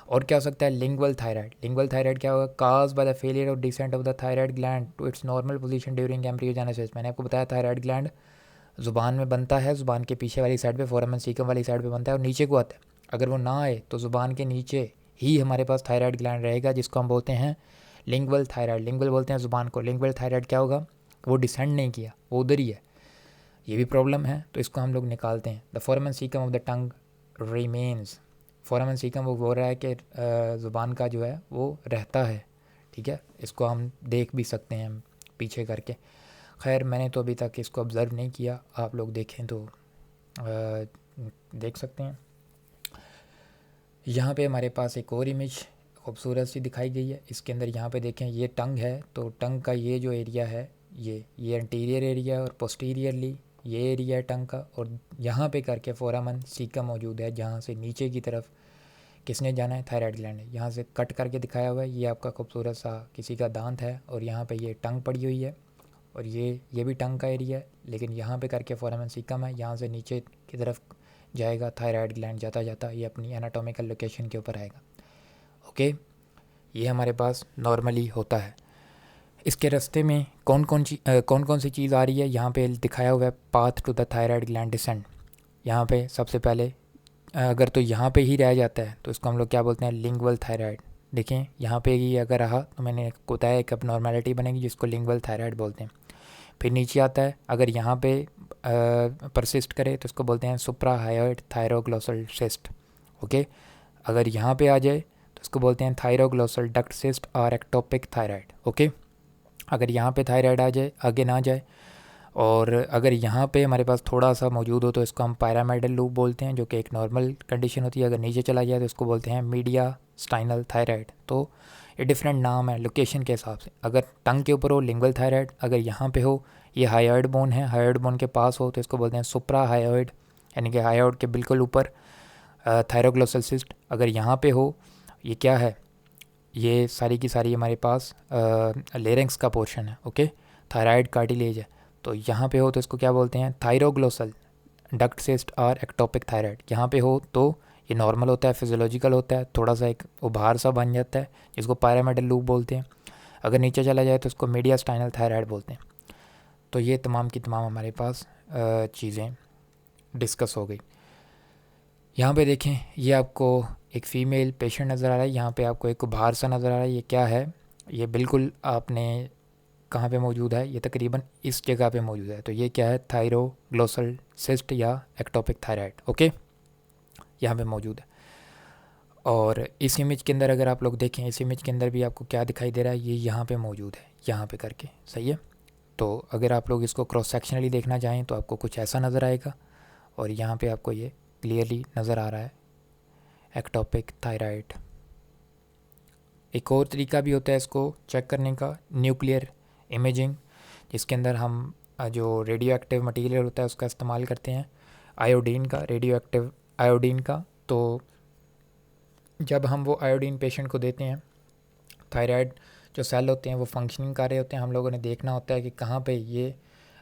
और क्या हो सकता है, लिंगुअल थायराइड। लिंगुअल थायराइड क्या होगा, cause by the failure of descent of the thyroid gland to its normal position during embryogenesis. मैंने आपको बताया थायराइड ग्लैंड ज़ुबान में बनता है, ज़ुबान के पीछे वाली साइड पे, फोरामेन सीकम वाली साइड पे बनता है, और नीचे को आता है। अगर वो ना आए तो ज़ुबान के नीचे ही हमारे पास थायराइड ग्लैंड रहेगा, जिसको हम बोलते हैं लिंगुअल थायराइड। लिंगुअल बोलते हैं ज़ुबान को। लिंगुअल थायराइड क्या होगा, वो डिसेंड नहीं किया, वो उधर ही है, ये भी प्रॉब्लम है, तो इसको हम लोग निकालते हैं। The foramen cecum of the tongue remains. Foramen caecum वो बोल रहा है कि ज़ुबान का जो है वो रहता है, ठीक है। इसको हम देख भी सकते हैं पीछे करके। खैर मैंने तो अभी तक इसको ऑब्ज़र्व नहीं किया, आप लोग देखें तो देख सकते हैं। यहाँ पे हमारे पास एक और इमेज खूबसूरत सी दिखाई गई है। इसके अंदर यहाँ पे देखें ये टंग है, तो टंग का ये जो एरिया है ये एंटीरियर एरिया है और पोस्टीरियरली ये एरिया है टंग का, और यहाँ पे करके फोरामन सीका मौजूद है जहाँ से नीचे की तरफ किसने जाना है, थायराइड ग्लैंड है। यहाँ से कट करके दिखाया हुआ है, ये आपका खूबसूरत सा किसी का दांत है और यहाँ पे ये टंग पड़ी हुई है और ये भी टंग का एरिया है, लेकिन यहाँ पे करके फोरामन सीकम है। यहाँ से नीचे की तरफ जाएगा थायराइड ग्लैंड, जाता जाता ये अपनी एनाटॉमिकल लोकेशन के ऊपर आएगा। ओके, ये हमारे पास नॉर्मली होता है। इसके रास्ते में कौन कौन सी चीज़ आ रही है, यहाँ पे दिखाया हुआ है path to the thyroid gland descend. यहाँ पे सबसे पहले अगर तो यहाँ पे ही रह जाता है तो इसको हम लोग क्या बोलते हैं, लिंगुअल थायराइड। देखें यहाँ पे ही अगर रहा तो मैंने बताया एक अब नॉर्मेलिटी बनेगी जिसको लिंगुअल थायराइड बोलते हैं। फिर नीचे आता है, अगर यहाँ पे परसिस्ट करे तो इसको बोलते हैं सुप्रा हायोइड थायरोग्लोसल सिस्ट। ओके, अगर यहाँ पे आ जाए तो इसको बोलते हैं थायरोग्लोसल डक्ट सिस्ट और एक्टोपिक थायराइड। ओके, अगर यहाँ पे थायराइड आ जाए, आगे ना जाए, और अगर यहाँ पे हमारे पास थोड़ा सा मौजूद हो तो इसको हम पायरामाइडल लूप बोलते हैं, जो कि एक नॉर्मल कंडीशन होती है। अगर नीचे चला जाए तो इसको बोलते हैं मीडिया स्टाइनल थायराइड। तो ये डिफरेंट नाम है लोकेशन के हिसाब से। अगर टंग के ऊपर हो लिंगुअल थायराइड, अगर यहाँ पे हो ये हायोइड बोन है, हायोइड बोन के पास हो तो इसको बोलते हैं सुप्रा हायोइड, यानी कि हायोइड के बिल्कुल ऊपर थायरोग्लोसल सिस्ट। अगर यहाँ पे हो, ये क्या है, ये सारी की सारी हमारे पास लेरिंक्स का पोर्शन है। ओके, थायराइड कार्टिलेज है, तो यहाँ पे हो तो इसको क्या बोलते हैं थायरोग्लोसल डक्ट सिस्ट और एक्टोपिक थायराइड। यहाँ पे हो तो ये नॉर्मल होता है, फिजियोलॉजिकल होता है, थोड़ा सा एक उभार सा बन जाता है जिसको पायरामाइडल लूप बोलते हैं। अगर नीचे चला जाए तो इसको मीडिया स्टाइनल थायराइड बोलते हैं। तो ये तमाम की तमाम हमारे पास चीज़ें डिस्कस हो गई। यहाँ पे देखें, ये आपको एक फ़ीमेल पेशेंट नज़र आ रहा है, यहाँ पे आपको एक उभार सा नज़र आ रहा है। ये क्या है, ये बिल्कुल आपने कहाँ पे मौजूद है, ये तकरीबन इस जगह पे मौजूद है। तो ये क्या है, थायरोग्लोसल सिस्ट या एक्टोपिक थायराइड। ओके, यहाँ पे मौजूद है। और इस इमेज के अंदर अगर आप लोग देखें, इस इमेज के अंदर भी आपको क्या दिखाई दे रहा है, ये यहाँ पे मौजूद है, यहाँ पे करके, सही है। तो अगर आप लोग इसको क्रॉस सेक्शनली देखना चाहें तो आपको कुछ ऐसा नज़र आएगा, और यहाँ पे आपको ये क्लियरली नज़र आ रहा है एक्टोपिक थायराइड। एक और तरीका भी होता है इसको चेक करने का, न्यूक्लियर इमेजिंग, जिसके अंदर हम जो रेडियो एक्टिव मटीरियल होता है उसका इस्तेमाल करते हैं, आयोडीन का, रेडियो एक्टिव आयोडीन का। तो जब हम वो आयोडीन पेशेंट को देते हैं, थायराइड जो सेल होते हैं वो फंक्शनिंग कर रहे होते हैं, हम लोगों ने देखना होता है कि कहाँ पे ये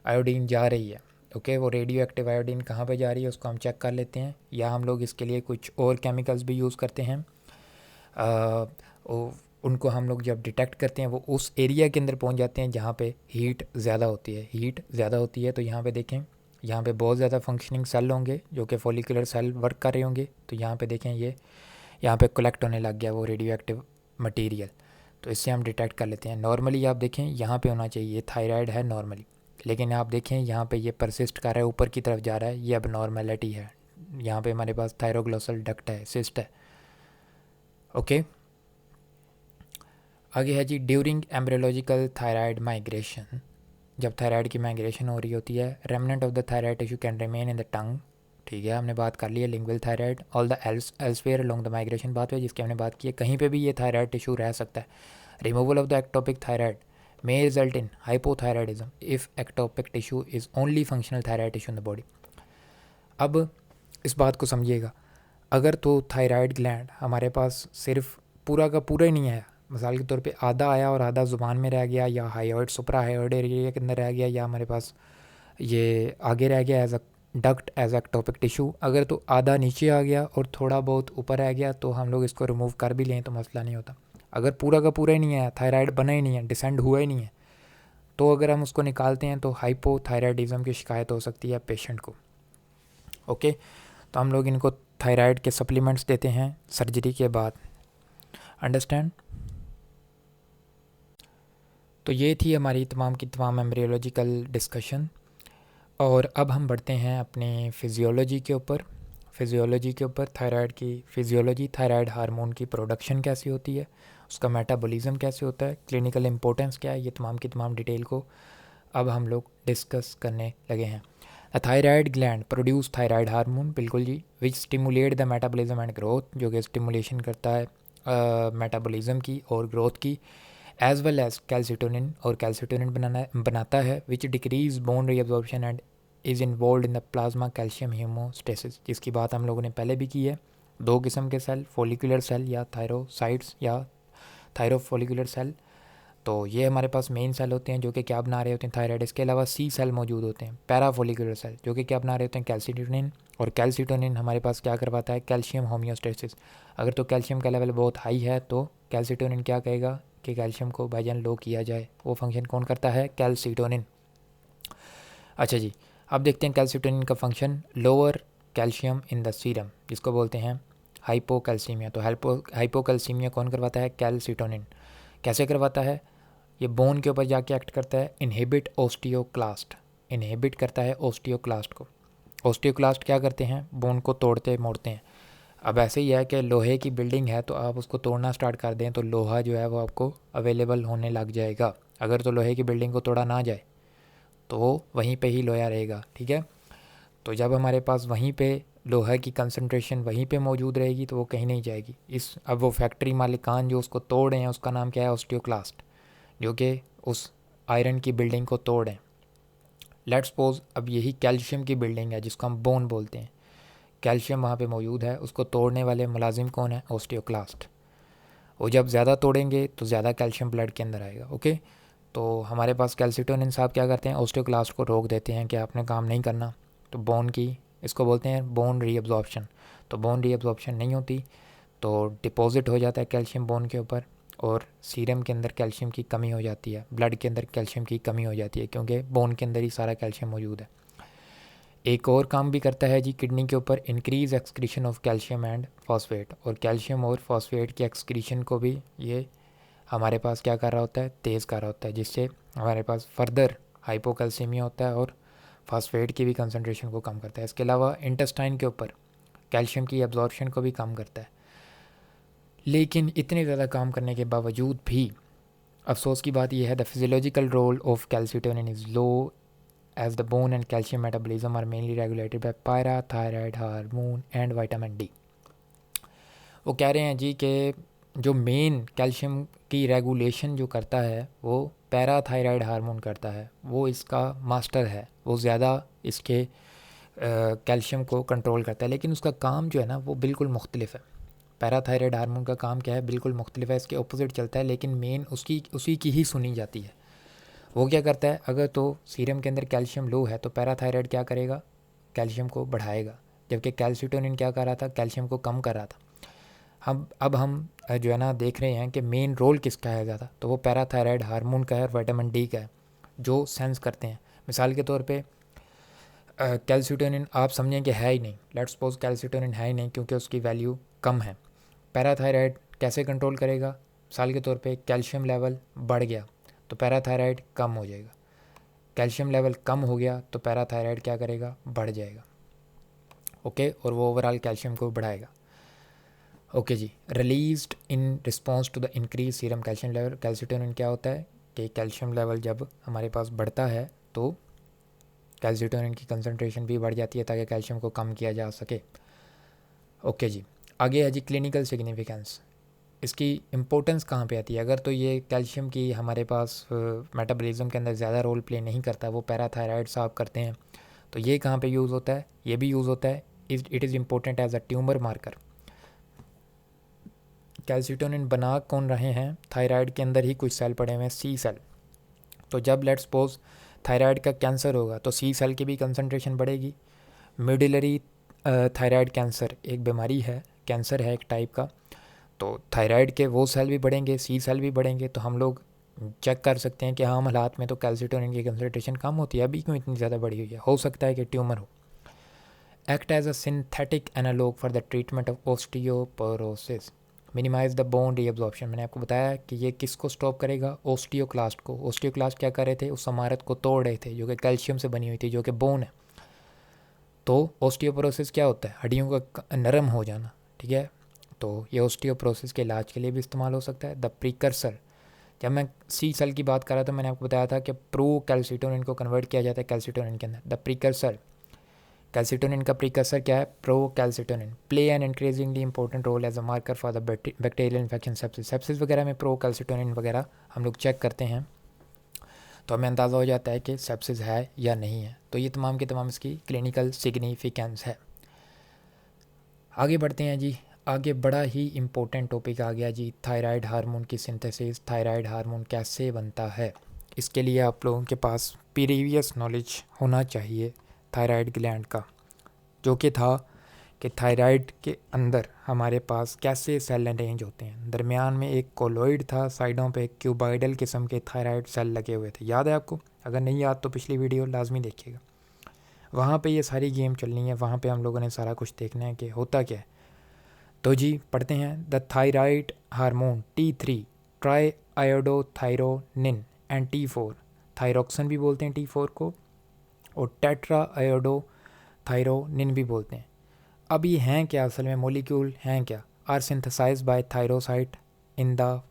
आयोडीन जा रही है। ओके, वो रेडियो एक्टिव आयोडीन कहाँ पे जा रही है उसको हम चेक कर लेते हैं, या हम लोग इसके लिए कुछ और केमिकल्स भी यूज़ करते हैं। उनको हम लोग जब डिटेक्ट करते हैं वो उस एरिया के अंदर पहुंच जाते हैं जहाँ पे हीट ज़्यादा होती है, हीट ज़्यादा होती है। तो यहाँ पे देखें, यहाँ पे बहुत ज़्यादा फंक्शनिंग सेल होंगे जो कि फॉलिकुलर सेल वर्क कर रहे होंगे। तो यहाँ पे देखें, ये यहाँ पे कलेक्ट होने लग गया वो रेडियो एक्टिव मटीरियल, तो इससे हम डिटेक्ट कर लेते हैं। नॉर्मली आप देखें यहाँ पे होना चाहिए, ये थायराइड है नॉर्मली, लेकिन आप देखें यहाँ पे ये परसिस्ट कर रहा है, ऊपर की तरफ जा रहा है, ये अब नॉर्मेलिटी है। यहाँ पे हमारे पास थायरोग्लोसल डक्ट है, सिस्ट है। ओके, आगे है जी ड्यूरिंग एम्ब्रियोलॉजिकल थायराइड माइग्रेशन। जब थायराइड की माइग्रेशन हो रही होती है, remnant of the thyroid tissue can remain in the tongue. ठीक है, हमने बात कर ली है lingual thyroid. All the elsewhere along the migration pathway, जिसकी हमने बात की है, कहीं पे भी ये थायराइड टिश्यू रह सकता है। Removal of the ectopic thyroid may result in hypothyroidism if ectopic tissue is only functional thyroid tissue in the body। अब इस बात को समझिएगा, अगर तो थायराइड ग्लैंड हमारे पास सिर्फ पूरा का पूरा ही नहीं आया, मिसाल के तौर पे आधा आया और आधा ज़ुबान में रह गया, या हायोइड सुप्रा हायोइड एरिया के अंदर रह गया, या हमारे पास ये आगे रह गया as a duct as ectopic tissue, अगर तो आधा नीचे आ गया और थोड़ा बहुत ऊपर रह गया तो हम लोग इसको रिमूव कर भी लें तो मसला नहीं होता। अगर पूरा का पूरा ही नहीं आया, थायराइड बना ही नहीं है, डिसेंड हुआ ही नहीं है, तो अगर हम उसको निकालते हैं तो हाइपोथायराइडिज्म की शिकायत हो सकती है पेशेंट को। ओके, तो हम लोग इनको थायराइड के सप्लीमेंट्स देते हैं सर्जरी के बाद। अंडरस्टैंड। तो ये थी हमारी तमाम की तमाम एम्ब्रियोलॉजिकल डिस्कशन, और अब हम बढ़ते हैं अपने फिजियोलॉजी के ऊपर। फिजियोलॉजी के ऊपर थायराइड की फिजियोलॉजी, थायराइड हार्मोन की प्रोडक्शन कैसी होती है, उसका मेटाबॉलिज्म कैसे होता है, क्लिनिकल इंपॉर्टेंस क्या है, ये तमाम की तमाम डिटेल को अब हम लोग डिस्कस करने लगे हैं। A thyroid gland produce thyroid hormone, बिल्कुल जी, which stimulate the metabolism and growth, जो कि स्टिमुलेशन करता है मेटाबॉलिज्म की और ग्रोथ की, एज वेल एज कैल्सिटोनिन, और कैल्सिटोनिन बनाता है, which decrease bone reabsorption and is involve in the plasma calcium homeostasis, जिसकी बात हम लोगों ने पहले भी की है। दो किस्म के सेल, फॉलिकुलर सेल या थायरोसाइट्स या थायरोफॉलिकुलर सेल, तो ये हमारे पास मेन सेल होते हैं जो कि क्या बना रहे होते हैं, थायराइड। इसके अलावा सी सेल मौजूद होते हैं, पैराफोलिकुलर सेल, जो कि क्या बना रहे होते हैं, कैल्सिटोनिन, और कैल्सिटोनिन हमारे पास क्या करवाता है, कैल्शियम होम्योस्टेसिस। अगर तो कैल्शियम का लेवल बहुत हाई है तो कैल्सिटोनिन क्या कहेगा कि कैल्शियम को भाईजान लो किया जाए, वो फंक्शन कौन करता है, कैल्सिटोनिन। अच्छा जी, अब देखते हैं कैल्सिटोनिन का function, lower calcium in the serum, जिसको बोलते हैं हाइपोकैल्सीमिया। तो हाइपोकैल्सीमिया कौन करवाता है, कैल्सिटोनिन। कैसे करवाता है, ये बोन के ऊपर जाके एक्ट करता है, इनहिबिट ओस्टियोक्लास्ट, इनहिबिट करता है ओस्टियोक्लास्ट को। ओस्टियोक्लास्ट क्या करते हैं, बोन को तोड़ते मोड़ते हैं। अब ऐसे ही है कि लोहे की बिल्डिंग है तो आप उसको तोड़ना स्टार्ट कर दें तो लोहा जो है वो आपको अवेलेबल होने लग जाएगा। अगर तो लोहे की बिल्डिंग को तोड़ा ना जाए तो वो वहीं पे ही लोहा रहेगा, ठीक है। तो जब हमारे पास वहीं पे लोहा की कंसंट्रेशन वहीं पे मौजूद रहेगी तो वो कहीं नहीं जाएगी। अब वो फैक्ट्री मालिकान जो उसको तोड़ रहे हैं उसका नाम क्या है, ओस्टियोक्लास्ट, जो कि उस आयरन की बिल्डिंग को तोड़ें। लेट्स सपोज अब यही कैल्शियम की बिल्डिंग है जिसको हम बोन बोलते हैं, कैल्शियम वहाँ पे मौजूद है, उसको तोड़ने वाले मुलाजिम कौन है, ओस्टियोक्लास्ट। वो जब ज़्यादा तोड़ेंगे तो ज़्यादा कैल्शियम ब्लड के अंदर आएगा, ओके। तो हमारे पास कैल्सिटोनिन साहब क्या करते हैं, ओस्टियोक्लास्ट को रोक देते हैं कि आपने काम नहीं करना, तो बोन की, इसको बोलते हैं बोन रीअब्जॉर्प्शन। तो बोन रीअब्जॉर्प्शन नहीं होती तो डिपॉजिट हो जाता है कैल्शियम बोन के ऊपर, और सीरम के अंदर कैल्शियम की कमी हो जाती है, ब्लड के अंदर कैल्शियम की कमी हो जाती है, क्योंकि बोन के अंदर ही सारा कैल्शियम मौजूद है। एक और काम भी करता है जी किडनी के ऊपर, increase excretion of calcium and phosphate, और कैल्शियम और फॉस्फेट की एक्सक्रीशन को भी ये हमारे पास क्या कर रहा होता है, तेज़ कर रहा होता है, जिससे हमारे पास फर्दर हाइपोकैल्सीमिया होता है और फॉस्फेट की भी कंसनट्रेशन को कम करता है। इसके अलावा इंटेस्टाइन के ऊपर कैल्शियम की एब्जॉर्प्शन को भी कम करता है। लेकिन इतने ज़्यादा काम करने के बावजूद भी अफसोस की बात यह है, the physiological role of calcitonin is low as the bone and calcium metabolism are mainly regulated by parathyroid hormone and vitamin D. वो कह रहे हैं जी कि जो मेन कैल्शियम की रेगुलेशन जो करता है वो पैराथायराइड हार्मोन करता है, वो इसका मास्टर है, वो ज़्यादा इसके कैल्शियम को कंट्रोल करता है। लेकिन उसका काम जो है ना वो बिल्कुल मुख्तलिफ है। पैराथायराइड हार्मोन का काम क्या है, बिल्कुल मुख्तलिफ है, इसके ऑपोजिट चलता है, लेकिन मेन उसी की ही सुनी जाती है। वो क्या करता है, अगर तो सीरम के अंदर कैल्शियम लो है तो पैराथायराइड क्या करेगा, कैल्शियम को बढ़ाएगा, जबकि कैल्सिटोनिन क्या कर रहा था, कैल्शियम को कम कर रहा था। अब हम जो है ना देख रहे हैं कि मेन रोल किसका है ज़्यादा, तो वो पैराथायराइड हार्मोन का है और विटामिन डी का है, जो सेंस करते हैं। मिसाल के तौर पे कैल्सिटोनिन आप समझें कि है ही नहीं, लेट्स सपोज कैल्सिटोनिन है ही नहीं क्योंकि उसकी वैल्यू कम है। पैराथायराइड कैसे कंट्रोल करेगा, मिसाल के तौर पे कैल्शियम लेवल बढ़ गया तो पैराथायराइड कम हो जाएगा, कैल्शियम लेवल कम हो गया तो पैराथायराइड क्या करेगा, बढ़ जाएगा, ओके, और वो ओवरऑल कैल्शियम को बढ़ाएगा। Okay ji, released in response to the increase serum calcium level. Calcitonin क्या होता है कि कैल्शियम लेवल जब हमारे पास बढ़ता है तो कैल्सिटोनिन की कंसनट्रेशन भी बढ़ जाती है ताकि कैल्शियम को कम किया जा सके। ओके जी, आगे है जी क्लिनिकल सिग्निफिकेंस। इसकी इम्पोर्टेंस कहाँ पे आती है, अगर तो ये कैल्शियम की हमारे पास मेटाबॉलिज्म के अंदर ज़्यादा रोल प्ले नहीं करता, वो पैराथायराइड साहब करते हैं, तो ये कहाँ पे यूज़ होता है, ये भी यूज़ होता है, it is important as a tumor marker. Calcitonin बना कौन रहे हैं, थायराइड के अंदर ही कुछ सेल पड़े हुए हैं, सी सेल। तो जब लेट्स सपोज थायराइड का कैंसर होगा तो सी सेल की भी कंसनट्रेशन बढ़ेगी। मिडिलरी थायराइड कैंसर एक बीमारी है, कैंसर है एक टाइप का, तो थायराइड के वो सेल भी बढ़ेंगे, सी सेल भी बढ़ेंगे, तो हम लोग चेक कर सकते हैं कि आम हालात में तो कैल्सिटोनिन की कंसनट्रेशन कम होती है, अभी क्यों इतनी ज़्यादा बढ़ी हुई है, हो सकता है कि ट्यूमर हो। Act as a synthetic analog for the treatment of osteoporosis, minimize the bone reabsorption. मैंने आपको बताया कि ये किसको स्टॉप करेगा, ओस्टियोक्लास्ट को। ओस्टियोक्लास्ट क्या कर रहे थे, उस इमारत को तोड़ रहे थे जो कि कैल्शियम से बनी हुई थी, जो कि बोन है। तो ओस्टियोपोरोसिस क्या होता है, हड्डियों का नरम हो जाना, ठीक है। तो ये ओस्टियोपोरोसिस के इलाज के लिए भी इस्तेमाल हो सकता है। द प्रीकर्सर, जब मैं सी सेल की बात कर रहा था मैंने आपको बताया था कि प्रो कैल्सिटोनिन को कन्वर्ट किया जाता है कैल्सिटोनिन के अंदर। द प्रीकर्सर कैल्सिटोनिन का प्रीकर्सर क्या है? Pro calcitonin play an increasingly important role as a marker for the bacterial infection sepsis. Sepsis वगैरह में प्रो कैल्सिटोनिन वगैरह हम लोग चेक करते हैं तो हमें अंदाज़ा हो जाता है कि सेप्सिस है या नहीं है। तो ये तमाम के तमाम इसकी क्लिनिकल सिग्निफिकेंस है। आगे बढ़ते हैं जी। आगे बड़ा ही इम्पोर्टेंट टॉपिक आ गया जी, थायराइड हार्मोन की सिंथेसिस। थायराइड हार्मोन कैसे बनता है, इसके लिए आप लोगों के पास प्रीवियस नॉलेज होना चाहिए थायराइड ग्लैंड का, जो कि था कि थायराइड के अंदर हमारे पास कैसे सेल अरेंज होते हैं। दरमियान में एक कोलोइड था, साइडों पे क्यूबॉइडल किस्म के थायराइड सेल लगे हुए थे। याद है आपको? अगर नहीं याद तो पिछली वीडियो लाजमी देखिएगा, वहाँ पे ये सारी गेम चलनी है, वहाँ पे हम लोगों ने सारा कुछ देखना है कि होता क्या है। तो जी पढ़ते हैं। The thyroid hormone T3 try iodothyronine and T4, thyroxine भी बोलते हैं T4 को, और टेट्रा आयोडोथायरोनिन भी बोलते हैं। अब ये हैं क्या असल में, मॉलिक्यूल हैं क्या? Are synthesized by thyrocyte in the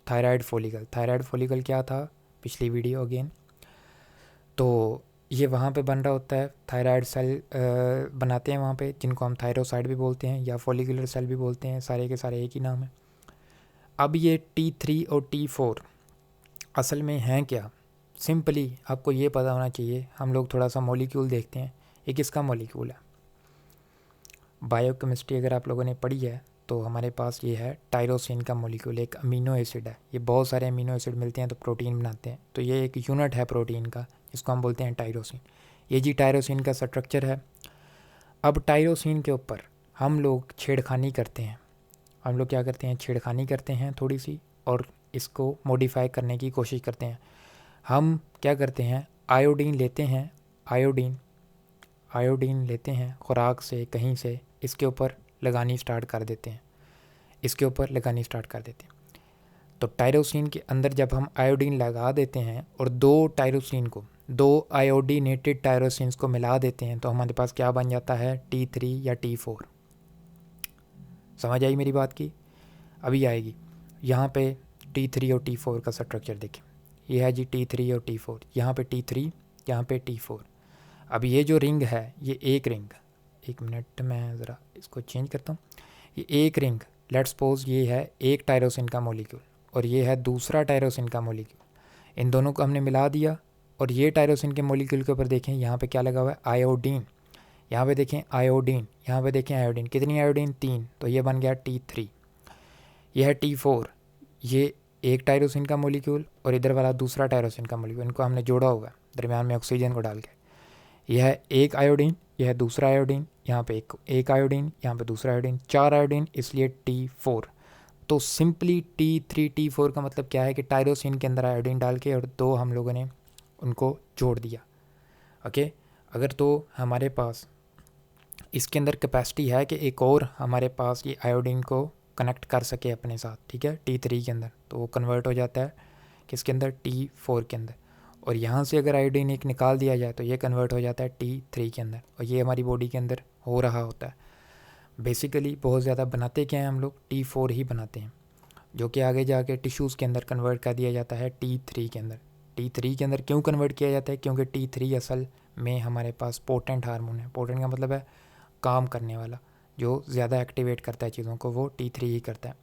thyroid follicle. Thyroid follicle क्या था, पिछली वीडियो अगेन। तो ये वहाँ पे बन रहा होता है, थायराइड सेल बनाते हैं वहाँ पे, जिनको हम थायरोसाइड भी बोलते हैं या फॉलिकुलर सेल भी बोलते हैं, सारे के सारे एक ही नाम है। अब ये T3 और T4 असल में हैं क्या? सिंपली आपको ये पता होना चाहिए। हम लोग थोड़ा सा मॉलिक्यूल देखते हैं। ये किसका मॉलिक्यूल है? बायोकेमिस्ट्री अगर आप लोगों ने पढ़ी है तो हमारे पास ये है टायरोसिन का मॉलिक्यूल, एक अमीनो एसिड है। ये बहुत सारे अमीनो एसिड मिलते हैं तो प्रोटीन बनाते हैं, तो ये एक यूनिट है प्रोटीन का, इसको हम बोलते हैं टायरोसिन। ये जी टायरोसिन का स्ट्रक्चर है। अब टायरोसिन के ऊपर हम लोग छेड़खानी करते हैं। हम लोग क्या करते हैं? छेड़खानी करते हैं थोड़ी सी, और इसको मॉडिफाई करने की कोशिश करते हैं। हम क्या करते हैं? आयोडीन लेते हैं, आयोडीन लेते हैं खुराक से, कहीं से, इसके ऊपर लगानी स्टार्ट कर देते हैं, इसके ऊपर लगानी स्टार्ट कर देते हैं। तो टायरोसिन के अंदर जब हम आयोडीन लगा देते हैं और दो आयोडीनेटेड टायरोसिन को मिला देते हैं, तो हमारे पास क्या बन जाता है? T3 या T4। समझ आई मेरी बात की? अभी आएगी। यहाँ पे T3 और T4 का स्ट्रक्चर देखें। ये है जी T3 और T4, यहाँ पे T3, यहाँ पे T4। अब ये जो रिंग है, ये एक रिंग, एक मिनट मैं ज़रा इसको चेंज करता हूँ। ये एक रिंग, लेट्स सपोज ये है एक टायरोसिन का मॉलिक्यूल और ये है दूसरा टायरोसिन का मॉलिक्यूल। इन दोनों को हमने मिला दिया, और ये टायरोसिन के मॉलिक्यूल के ऊपर देखें यहाँ पे क्या लगा हुआ है? आयोडीन। यहाँ पे देखें आयोडीन, यहाँ पे देखें आयोडीन। कितनी आयोडीन? 3। तो ये बन गया T3। ये है T4, ये एक टायरोसिन का मॉलिक्यूल और इधर वाला दूसरा टायरोसिन का मॉलिक्यूल, इनको हमने जोड़ा हुआ है दरमियान में ऑक्सीजन को डाल के। यह है एक आयोडीन, यह है दूसरा आयोडीन, यहाँ पे एक आयोडीन, यहाँ पे दूसरा आयोडीन, 4 आयोडीन, इसलिए T4। तो सिंपली T3 T4 का मतलब क्या है कि टायरोसिन के अंदर आयोडीन डाल के और दो हम लोगों ने उनको जोड़ दिया। ओके, अगर तो हमारे पास इसके अंदर कैपेसिटी है कि एक और हमारे पास ये आयोडीन को कनेक्ट कर सके अपने साथ, ठीक है, T3 के अंदर, तो वो कन्वर्ट हो जाता है किसके अंदर? T4 के अंदर। और यहाँ से अगर आयोडीन एक निकाल दिया जाए तो ये कन्वर्ट हो जाता है T3 के अंदर, और ये हमारी बॉडी के अंदर हो रहा होता है। बेसिकली बहुत ज़्यादा बनाते क्या हैं हम लोग? T4 ही बनाते हैं, जो कि आगे जाके टिश्यूज़ के अंदर कन्वर्ट कर दिया जाता है T3 के अंदर। T3 के अंदर क्यों कन्वर्ट किया जाता है? क्योंकि T3 असल में हमारे पास पोटेंट हार्मोन है। पोटेंट का मतलब है काम करने वाला, जो ज़्यादा एक्टिवेट करता है चीज़ों को, वो T3 ही करता है।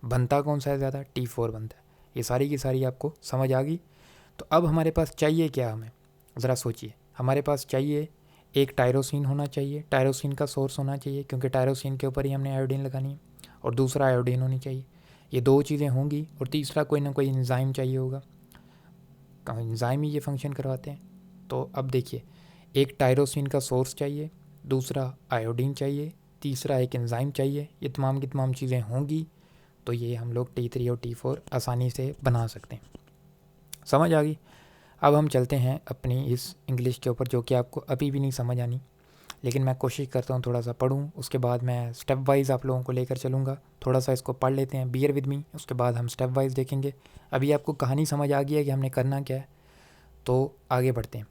बनता कौन सा है ज़्यादा? T4 बनता है। ये सारी की सारी आपको समझ आ गई। तो अब हमारे पास चाहिए क्या? हमें ज़रा सोचिए। हमारे पास चाहिए एक टायरोसिन होना चाहिए, टायरोसिन का सोर्स होना चाहिए, क्योंकि टायरोसिन के ऊपर ही हमने आयोडीन लगानी है, और दूसरा आयोडीन होनी चाहिए। ये दो चीज़ें होंगी, और तीसरा कोई ना कोई एंजाइम चाहिए होगा। एंजाइम ही ये फंक्शन करवाते हैं। तो अब देखिए, एक टायरोसिन का सोर्स चाहिए, दूसरा आयोडीन चाहिए, तीसरा एक एंजाइम चाहिए। ये तमाम की तमाम चीज़ें होंगी तो ये हम लोग T3 और T4 आसानी से बना सकते हैं। समझ आ गई? अब हम चलते हैं अपनी इस इंग्लिश के ऊपर, जो कि आपको अभी भी नहीं समझ आनी, लेकिन मैं कोशिश करता हूँ थोड़ा सा पढूँ, उसके बाद मैं स्टेप वाइज आप लोगों को लेकर चलूँगा। थोड़ा सा इसको पढ़ लेते हैं, बियर विद मी, उसके बाद हम स्टेप वाइज देखेंगे। अभी आपको कहानी समझ आ गई है कि हमने करना क्या है, तो आगे बढ़ते हैं।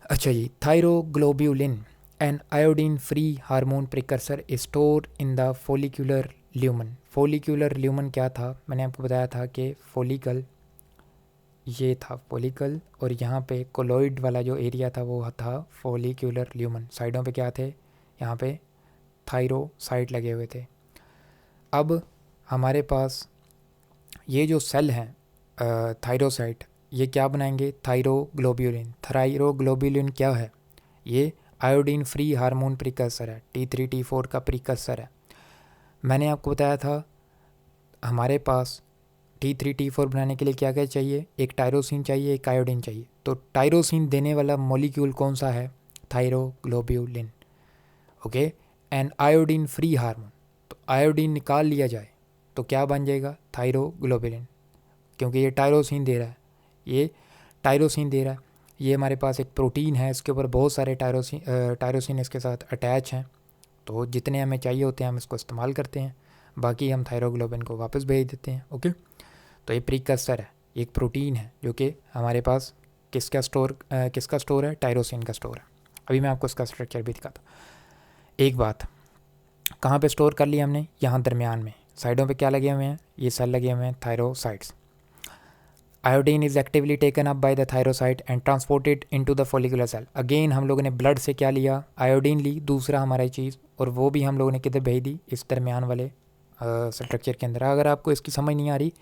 अच्छा जी, thyroglobulin an iodine free hormone precursor store in the follicular lumen. Follicular lumen क्या था? मैंने आपको बताया था कि फोलिकल ये था फॉलिकल, और यहाँ पे कोलोइड वाला जो एरिया था वो था फॉलिक्यूलर ल्यूमन। साइडों पे क्या थे, यहाँ पे थायरोसाइट लगे हुए थे। अब हमारे पास ये जो सेल हैं थायरोसाइट, ये क्या बनाएंगे, थायरोग्लोब्यूलिन। थायरोग्लोब्यूलिन क्या है, ये आयोडीन फ्री हार्मोन प्रिकर्सर है, T3 T4 का प्रिकर्सर है। मैंने आपको बताया था हमारे पास T3 T4 बनाने के लिए क्या क्या चाहिए, एक टायरोसिन चाहिए, एक आयोडीन चाहिए। तो टायरोसिन देने वाला मॉलिक्यूल कौन सा है, thyroglobulin. Okay, and iodine free hormone, तो आयोडीन निकाल लिया जाए तो क्या बन जाएगा, थायरोग्लोब्यूलिन, क्योंकि ये टायरोसिन दे रहा है, ये टायरोसिन दे रहा है। ये हमारे पास एक प्रोटीन है, इसके ऊपर बहुत सारे टायरोसिन इसके साथ अटैच हैं, तो जितने हमें चाहिए होते हैं हम इसको इस्तेमाल करते हैं, बाकी हम थायरोग्लोबिन को वापस भेज देते हैं। ओके, तो ये प्रीकर्सर है, एक प्रोटीन है जो कि हमारे पास किसका स्टोर है, टायरोसिन का स्टोर है। अभी मैं आपको इसका स्ट्रक्चर भी दिखाता हूँ। एक बात, कहाँ पे स्टोर कर लिया हमने, यहाँ दरमियान में, साइडों पे क्या लगे हुए हैं, ये सेल लगे हुए हैं thyrocytes. Iodine is actively taken up by the thyrocyte and transported into the follicular cell. Again हम लोगों ने ब्लड से क्या लिया, आयोडीन ली, दूसरा हमारा चीज़, और वो भी हम लोगों ने किधर भेज दी, इस दरमियान वाले स्ट्रक्चर के अंदर। अगर आपको इसकी समझ नहीं आ रही,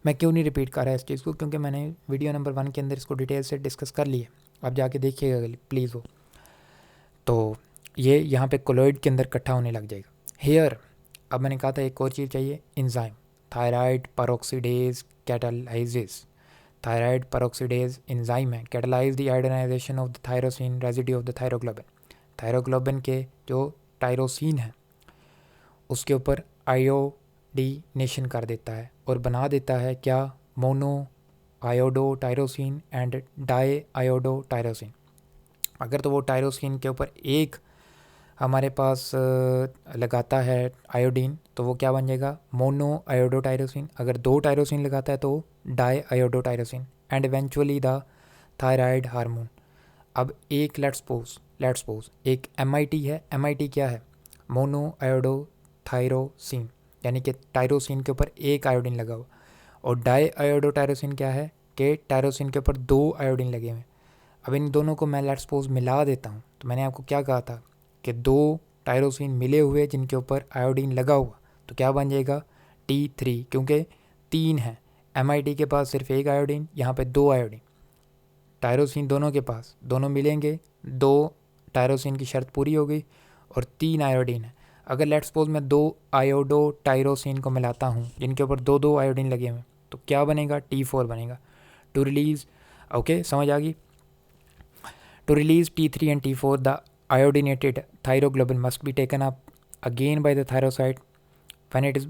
मैं क्यों नहीं रिपीट कर रहा इस चीज़ को, क्योंकि मैंने वीडियो नंबर 1 के अंदर इसको डिटेल से डिस्कस कर लिया, आप जाके देखिएगा प्लीज़ वो। तो ये यहाँ पे कोलोइड के अंदर इकट्ठा होने लग जाएगा। हेयर, अब मैंने कहा था एक और चीज़ चाहिए, enzyme, thyroid peroxidase catalyses. Thyroid peroxidase enzyme है, catalyse the iodinisation of the tyrosine residue of the thyroglobin. Thyroglobin के जो टायरोसिन है उसके ऊपर आयोडीनेशन कर देता है और बना देता है क्या, mono iodo tyrosine and di iodo tyrosine. अगर तो वो टायरोसिन के ऊपर एक हमारे पास लगाता है आयोडीन तो वो क्या बन जाएगा, मोनो आयोडो टायरोसिन। अगर 2 टायरोसिन लगाता है तो di iodo tyrosine and eventually the thyroid hormone. अब एक लेट्स सपोज एक MIT है, MIT क्या है, मोनो आयोडो थायरोसिन, यानी कि टायरोसिन के ऊपर एक आयोडीन लगा हुआ, और डाई आयोडो टायरोसिन क्या है कि टायरोसिन के ऊपर 2 आयोडीन लगे हुए हैं। अब इन दोनों को मैं लेट्स सपोज मिला देता हूँ, तो मैंने आपको क्या कहा था कि 2 टायरोसिन मिले हुए जिनके ऊपर आयोडीन लगा हुआ, तो क्या बन जाएगा, T3, क्योंकि 3 है, MIT के पास सिर्फ एक आयोडीन, यहाँ पे 2 आयोडीन, टायरोसिन दोनों के पास, दोनों मिलेंगे, 2 टायरोसिन की शर्त पूरी हो गई, और 3 आयोडीन है। अगर लेट्स सपोज मैं 2 आयोडो टायरोसिन को मिलाता हूँ जिनके ऊपर 2 आयोडीन लगे हुए, तो क्या बनेगा, T4 बनेगा। टू रिलीज, ओके समझ आ गई, to release T3 and T4 the iodinated thyroglobin must be taken up again by the thyrocyte when it is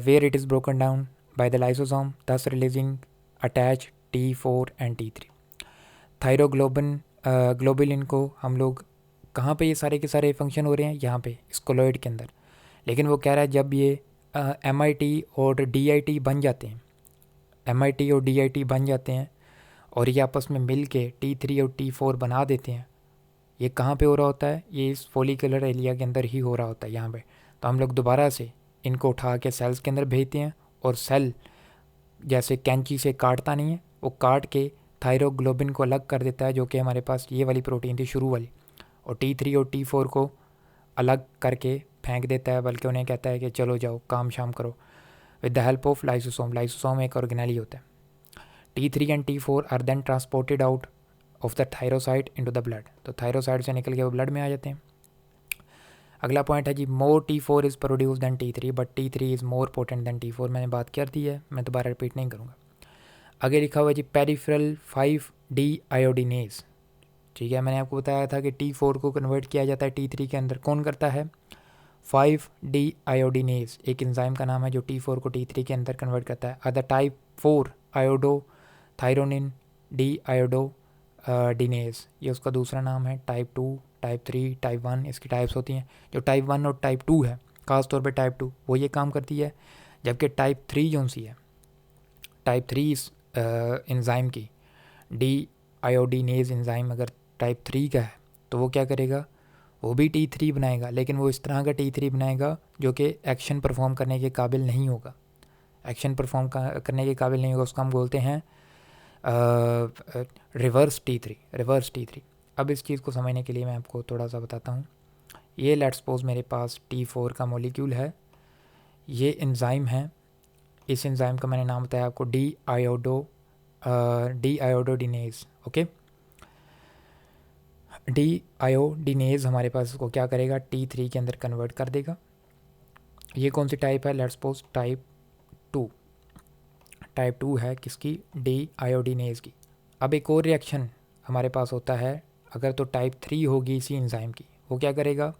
where it is broken down by the lysosome, thus releasing attached T4 and T3। Thyroglobin globulin को हम लोग कहाँ पे ये सारे के सारे function हो रहे हैं, यहाँ पे इस कोलोइड के अंदर। लेकिन वो कह रहा है जब ये MIT और DIT बन जाते हैं, MIT और DIT बन जाते हैं और ये आपस में मिल के T3 और T4 बना देते हैं, ये कहाँ पे हो रहा होता है, ये इस फॉलिकुलर एरिया के अंदर ही हो रहा होता है यहाँ पे। तो हम लोग दोबारा से इनको उठा के सेल्स के अंदर भेजते हैं, और सेल जैसे कैंची से काटता नहीं है, वो काट के थायरोग्लोबिन को अलग कर देता है, जो कि हमारे पास ये वाली प्रोटीन थी शुरू वाली, और T3 और T4 को अलग करके फेंक देता है, बल्कि उन्हें कहता है कि चलो जाओ काम शाम करो, with the help of lysosome. Lysosome एक ऑर्गेनेल ही होता है। T3 and T4 are then transported out of the thyrocyte into the blood, तो थायरोसाइट से निकल के वो ब्लड में आ जाते हैं। अगला पॉइंट है ji, more T4 is produce than T3 but T3 is more potent than T4। मैंने बात कर दी है, मैं दोबारा रिपीट नहीं करूँगा। आगे लिखा हुआ है जी पेरिफेरल 5D आयोडीनेज। ठीक है, मैंने आपको बताया था कि T4 को कन्वर्ट किया जाता है T3 के अंदर, कौन करता है, 5D आयोडीनेज एक एंजाइम का नाम है जो T4 को T3 के अंदर कन्वर्ट करता है। Other type 4 iodothyronine deiodinase, ये उसका दूसरा नाम है। टाइप 2, टाइप 3, टाइप 1 इसकी टाइप्स होती हैं। जो टाइप 1 और टाइप 2 है, ख़ास तौर पे टाइप 2 वो ये काम करती है, जबकि टाइप 3 जो सी है, टाइप 3 इस एंजाइम की डी आयोडीनेज एंजाइम अगर टाइप 3 का है तो वो क्या करेगा, वो भी T3 बनाएगा, लेकिन वो इस तरह का T3 बनाएगा जो कि एक्शन परफॉर्म करने के काबिल नहीं होगा। एक्शन परफॉर्म करने के काबिल नहीं होगा, उसको हम बोलते हैं रिवर्स T3। अब इस चीज़ को समझने के लिए मैं आपको थोड़ा सा बताता हूँ। ये लेट्स सपोज मेरे पास T4 का मॉलिक्यूल है, ये एंजाइम है। इस एंजाइम का मैंने नाम बताया आपको डी आयोडोडिनेज। ओके, डी आयोडिनेज हमारे पास इसको क्या करेगा, T3 के अंदर कन्वर्ट कर देगा। ये कौन सी टाइप है, लेट्स सपोज टाइप 2 है किसकी, डी आयोडिनेज की। अब एक और रिएक्शन हमारे पास होता है, अगर तो टाइप 3 होगी इसी एंजाइम की, वो क्या करेगा,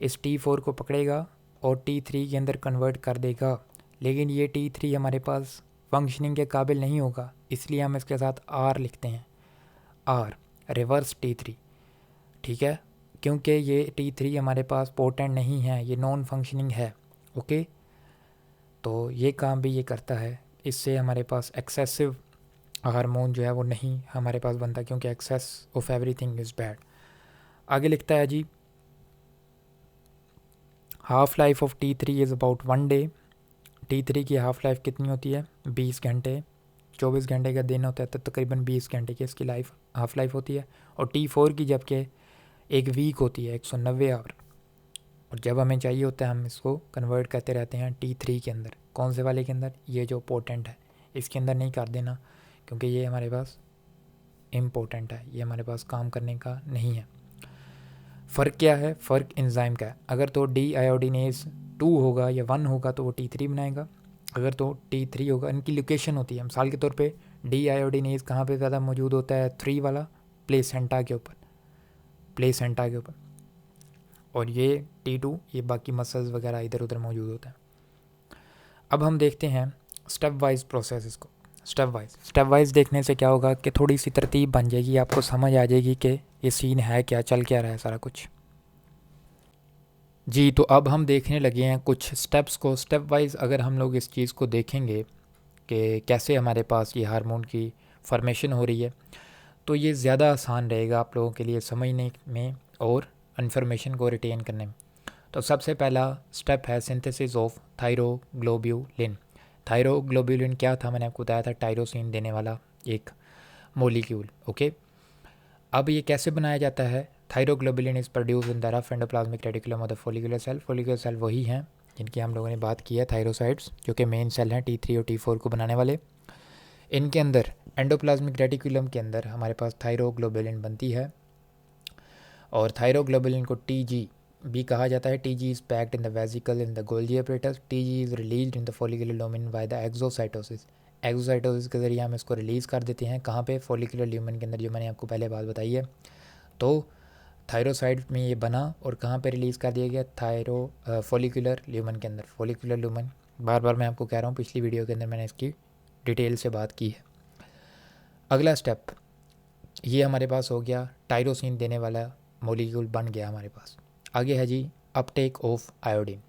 इस T4 को पकड़ेगा और T3 के अंदर कन्वर्ट कर देगा। लेकिन ये T3 हमारे पास फंक्शनिंग के काबिल नहीं होगा, इसलिए हम इसके साथ R लिखते हैं, R रिवर्स T3। ठीक है, क्योंकि ये T3 हमारे पास पोटेंट नहीं है, ये नॉन फंक्शनिंग है। ओके, तो ये काम भी ये करता है, इससे हमारे पास एक्सेसिव हार्मोन जो है वो नहीं हमारे पास बनता, क्योंकि excess of everything is bad. आगे लिखता है जी, half life of T3 is about 1 day. T3 की हाफ लाइफ कितनी होती है, 20 घंटे। 24 घंटे का दिन होता है तो तकरीबन 20 घंटे की इसकी हाफ लाइफ होती है। और T4 की जबकि एक वीक होती है, 190 आवर। और जब हमें चाहिए होता है हम इसको कन्वर्ट करते रहते हैं T3 के अंदर। कौन से वाले के अंदर, ये जो पोटेंट है इसके अंदर नहीं कर देना, क्योंकि ये हमारे पास इम्पोर्टेंट है, ये हमारे पास काम करने का नहीं है। फ़र्क क्या है, फ़र्क एंजाइम का है। अगर तो डी आयोडिनेज 2 होगा या 1 होगा तो वो T3 बनाएगा, अगर तो T3 होगा। इनकी लोकेशन होती है, मिसाल के तौर पे डी आयोडिनेज कहाँ पे ज़्यादा मौजूद होता है, 3 वाला प्लेसेंटा के ऊपर, और ये T2 ये बाकी मसल्स वगैरह इधर उधर मौजूद होता है। अब हम देखते हैं स्टेप वाइज प्रोसेस, इसको स्टेप वाइज देखने से क्या होगा कि थोड़ी सी तरतीब बन जाएगी, आपको समझ आ जाएगी कि ये सीन है क्या, चल क्या रहा है सारा कुछ। जी, तो अब हम देखने लगे हैं कुछ स्टेप्स को। स्टेप वाइज अगर हम लोग इस चीज़ को देखेंगे कि कैसे हमारे पास ये हार्मोन की फॉर्मेशन हो रही है, तो ये ज़्यादा आसान रहेगा आप लोगों के लिए समझने में और इन्फॉर्मेशन को रिटेन करने में। तो सबसे पहला स्टेप है सिंथेसिस ऑफ थायरोग्लोब्यूलिन। थायरोग्लोब्यूलिन क्या था, मैंने आपको बताया था, टायरोसिन देने वाला एक मॉलिक्यूल। ओके, अब ये कैसे बनाया जाता है, thyroglobulin is produce in the rough endoplasmic reticulum of the follicular cell वही हैं जिनकी हम लोगों ने बात की है, थायरोसाइड्स, जो कि मेन सेल हैं T3 और T4 को बनाने वाले। इनके अंदर एंडोप्लाज्मिक रेटिकुलम के अंदर हमारे पास थायरोग्लोब्यूलिन बनती है, और थायरोग्लोब्यूलिन को TG भी कहा जाता है। TG is packed in the vesicle in the Golgi apparatus. TG is released in the follicular lumen by the exocytosis. Exocytosis के ज़रिए हम इसको रिलीज़ कर देते हैं, कहाँ पे, फॉलिकुलर ल्यूमेन के अंदर, जो मैंने आपको पहले बात बताई है। तो थायरोसाइड में ये बना और कहाँ पे रिलीज़ कर दिया गया, फॉलिकुलर ल्यूमेन के अंदर। फॉलिकुलर ल्यूमेन बार बार मैं आपको कह रहा हूँ, पिछली वीडियो के अंदर मैंने इसकी डिटेल से बात की है। अगला स्टेप ये हमारे पास हो गया, टायरोसिन देने वाला मॉलिक्यूल बन गया हमारे पास। आगे है जी अपटेक ऑफ आयोडीन।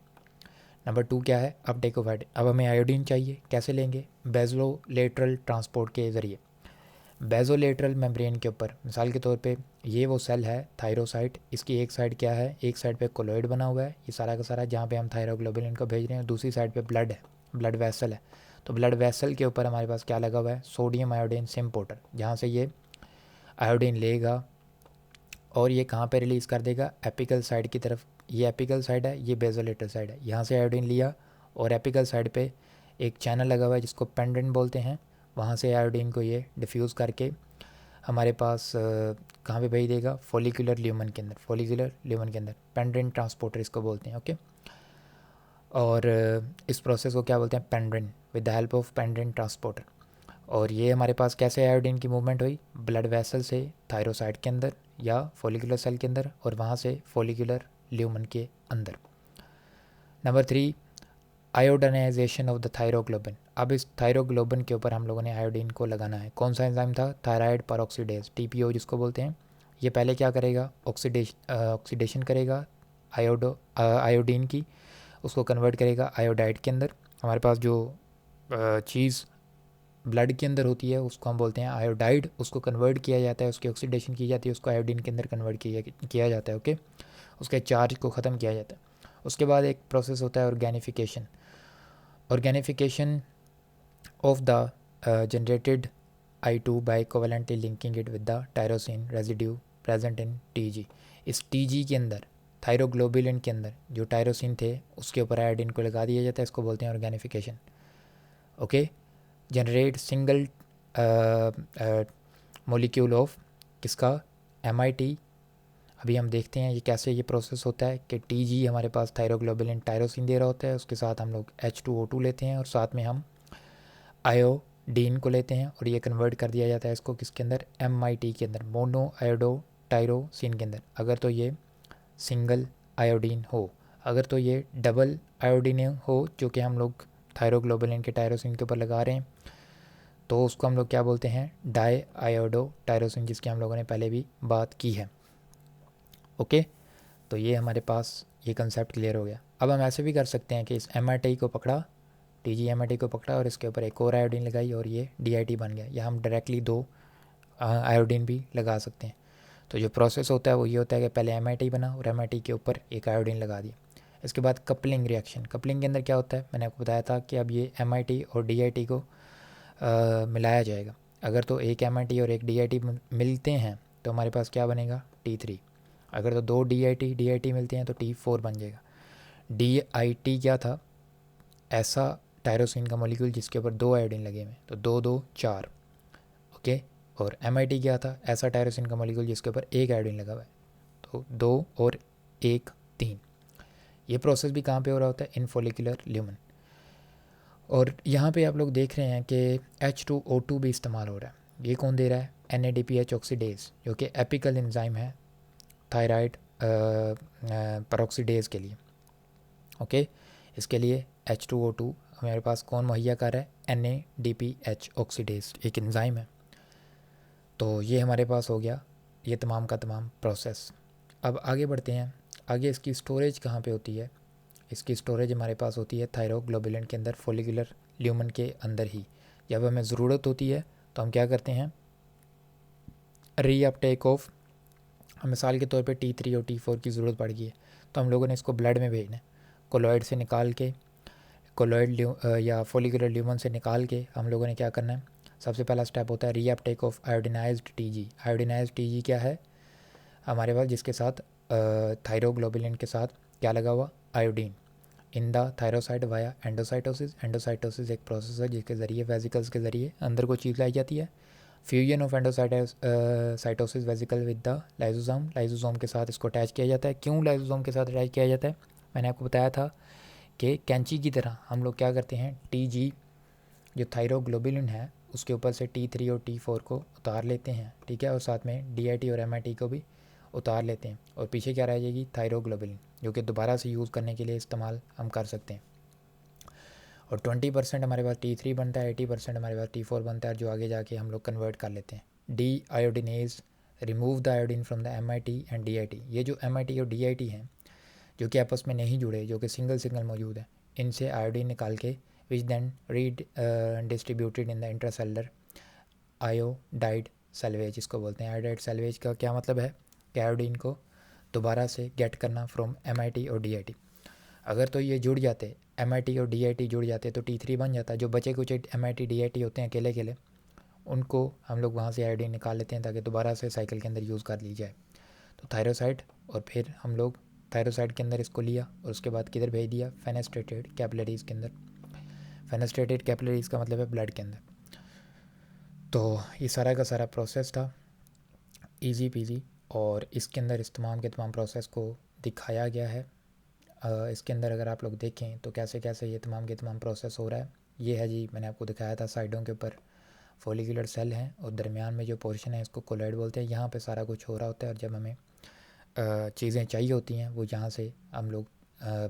नंबर 2 क्या है, अपटेक ऑफ आयोडीन। अब हमें आयोडीन चाहिए, कैसे लेंगे, बेज़ोलेटरल ट्रांसपोर्ट के ज़रिए। बेज़ोलेटरल मेम्ब्रेन के ऊपर, मिसाल के तौर पे ये वो सेल है थायरोसाइट, इसकी एक साइड क्या है, एक साइड पे कोलॉइड बना हुआ है, ये सारा का सारा जहाँ पे हम थायरोग्लोबुलिन को भेज रहे हैं, दूसरी साइड पे ब्लड है, ब्लड वेसल है। तो ब्लड वेसल के ऊपर हमारे पास क्या लगा हुआ है, सोडियम आयोडीन सिम्पोर्टर, जहाँ से ये आयोडीन लेगा और ये कहाँ पे रिलीज़ कर देगा, एपिकल साइड की तरफ। ये एपिकल साइड है, ये बेज़ोलेटरल साइड है। यहाँ से आयोडीन लिया और एपिकल साइड पे एक चैनल लगा हुआ है जिसको पेंडेंट बोलते हैं, वहाँ से आयोडीन को ये डिफ्यूज़ करके हमारे पास कहाँ पे भेज देगा, फॉलिकुलर ल्यूमेन के अंदर। फॉलिकुलर ल्यूमेन के अंदर पेंडेंट ट्रांसपोर्टर इसको बोलते हैं। ओके, और इस प्रोसेस को क्या बोलते हैं, pendant, with the help of pendant transporter. और ये हमारे पास कैसे आयोडीन की मूवमेंट हुई, ब्लड वेसल से थायरोसाइड के अंदर या फॉलिकुलर सेल के अंदर, और वहाँ से फॉलिकुलर ल्यूमेन के अंदर। Number 3 iodinisation of the thyroglobin. अब इस थायरोग्लोबिन के ऊपर हम लोगों ने आयोडीन को लगाना है। कौन सा एंजाइम था, थायराइड परऑक्सीडेज, TPO जिसको बोलते हैं। ये पहले क्या करेगा, ऑक्सीडेशन करेगा आयोडीन की, उसको कन्वर्ट करेगा आयोडाइड के अंदर। हमारे पास जो चीज़ ब्लड के अंदर होती है उसको हम बोलते हैं आयोडाइड, उसको कन्वर्ट किया जाता है, उसकी ऑक्सीडेशन की जाती है, उसको आयोडीन के अंदर कन्वर्ट किया जाता है। ओके, उसके चार्ज को ख़त्म किया जाता है। उसके बाद एक प्रोसेस होता है organification of the generated I2 by covalently linking it with the tyrosine residue present in TG। इस TG के अंदर, थायरोग्लोबुलिन के अंदर जो टायरोसिन थे उसके ऊपर आयोडीन को लगा दिया जाता है, इसको बोलते हैं organification. Okay, generate single molecule of किसका, MIT। अभी हम देखते हैं ये कैसे ये प्रोसेस होता है कि TG हमारे पास थायरोग्लोबुलिन टायरोसिन दे रहा होता है, उसके साथ हम लोग H2O2 लेते हैं और साथ में हम आयोडीन को लेते हैं और ये कन्वर्ट कर दिया जाता है इसको किसके अंदर, MIT के अंदर, मोनो आयोडो टायरोसिन के अंदर। अगर तो ये सिंगल आयोडीन हो, अगर तो ये डबल आयोडीन हो जो कि हम लोग थायरोग्लोबुलिन के टायरोसिन के ऊपर लगा रहे हैं, तो उसको हम लोग क्या बोलते हैं, डाई आयोडो टायरोसिन, जिसकी हम लोगों ने पहले भी बात की है। ओके, तो ये हमारे पास ये कंसेप्ट क्लियर हो गया। अब हम ऐसे भी कर सकते हैं कि इस MIT को पकड़ा, TG MIT को पकड़ा और इसके ऊपर एक और आयोडीन लगाई और ये DIT बन गया, या हम डायरेक्टली 2 आयोडीन भी लगा सकते हैं। तो जो प्रोसेस होता है वो ये होता है कि पहले MIT बना और MIT के ऊपर एक आयोडीन लगा दिया। इसके बाद कपलिंग रिएक्शन, कपलिंग के अंदर क्या होता है, मैंने आपको बताया था कि अब ये MIT और DIT को मिलाया जाएगा। अगर तो एक MIT और एक DIT मिलते हैं तो हमारे पास क्या बनेगा, T3। अगर तो 2 DIT मिलते हैं तो T4 बन जाएगा। DIT क्या था, ऐसा टायरोसिन का मॉलिक्यूल जिसके ऊपर 2 आयोडीन लगे हुए, तो 2 2 4। ओके, और MIT क्या था, ऐसा टायरोसिन का मॉलिक्यूल जिसके ऊपर 1 आयोडीन लगा हुआ है, तो 2 और 1 3। ये प्रोसेस भी कहाँ पे हो रहा होता है, इन फॉलिकुलर ल्यूमन। और यहाँ पे आप लोग देख रहे हैं कि H2O2 भी इस्तेमाल हो रहा है। ये कौन दे रहा है, NADPH ऑक्सीडेज, जो कि एपिकल एंजाइम है थायराइड पेरोक्सीडेज के लिए। ओके, इसके लिए H2O2 हमारे पास कौन मुहैया कर रहा है, NADPH ऑक्सीडेज एक एंजाइम है। तो ये हमारे पास हो गया ये तमाम का तमाम प्रोसेस। अब आगे बढ़ते हैं, आगे इसकी स्टोरेज कहाँ पे होती है, इसकी स्टोरेज हमारे पास होती है थायरोग्लोबुलिन के अंदर, फॉलिकुलर ल्यूमन के अंदर ही। जब हमें ज़रूरत होती है तो हम क्या करते हैं, रीअपटेक ऑफ, मिसाल के तौर पे T3 और T4 की ज़रूरत पड़ गई है तो हम लोगों ने इसको ब्लड में भेजना है, कोलॉइड से निकाल के, कोलॉइड या फॉलिकुलर ल्यूमन से निकाल के हम लोगों ने क्या करना है, सबसे पहला स्टेप होता है रीअपटेक ऑफ आयोडिनाइज्ड TG। आयोडिनाइज्ड TG क्या है हमारे पास, जिसके साथ थायरोग्लोबुलिन के साथ क्या लगा हुआ, iodine, in the thyrocyte via endocytosis. Endocytosis एक प्रोसेस है जिसके ज़रिए वेजिकल्स के ज़रिए अंदर को चीज़ लाई जाती है। Fusion of endocytosis vesicle with the lysosome, lysosome के साथ इसको अटैच किया जाता है। क्यों लाइजोसोम के साथ अटैच किया जाता है, मैंने आपको बताया था कि कैंची की तरह हम लोग क्या करते हैं, TG जो थायरोग्लोबुलिन है उसके ऊपर से T3 और T4 को उतार लेते हैं, ठीक है, और साथ में DIT और MIT को भी उतार लेते हैं, और पीछे क्या रह जाएगी, थायरोग्लोबुलिन, जो कि दोबारा से यूज़ करने के लिए इस्तेमाल हम कर सकते हैं। और 20% हमारे पास T3 बनता है, 80% हमारे पास T4 बनता है, जो आगे जाके हम लोग कन्वर्ट कर लेते हैं। Deiodinase remove the iodine from the MIT and DIT। ये जो MIT और DIT हैं जो कि आपस में नहीं जुड़े, जो कि सिंगल सिंगल मौजूद है, इनसे आयोडीन निकाल के which then redistributed in the intracellular iodide salvage, इसको बोलते हैं। आयोडाइड सेल्वेज का क्या मतलब है कि आयोडीन को दोबारा से गेट करना फ्रॉम MIT और DIT। अगर तो ये जुड़ जाते, MIT और DIT जुड़ जाते तो T3 बन जाता। जो बचे कुछ MIT DIT होते हैं अकेले अकेले, उनको हम लोग वहाँ से आयोडीन निकाल लेते हैं ताकि दोबारा से साइकिल के अंदर यूज़ कर ली जाए। तो थायरोसाइड, और फिर हम लोग थायरोसाइड के अंदर इसको लिया और उसके बाद किधर भेज दिया, फेनेस्ट्रेटेड कैपिलरीज़ के अंदर। फेनेस्ट्रेटेड कैपिलरीज़ का मतलब है ब्लड के अंदर। तो ये सारा का सारा प्रोसेस था, इजी पीजी, और इसके अंदर इस तमाम के तमाम प्रोसेस को दिखाया गया है। इसके अंदर अगर आप लोग देखें तो कैसे कैसे ये तमाम के तमाम प्रोसेस हो रहा है। ये है जी, मैंने आपको दिखाया था, साइडों के ऊपर फॉलिकुलर सेल हैं और दरमियान में जो पोर्शन है इसको कोलॉइड बोलते हैं। यहाँ पे सारा कुछ हो रहा होता है और जब हमें चीज़ें चाहिए होती हैं वो यहाँ से हम लोग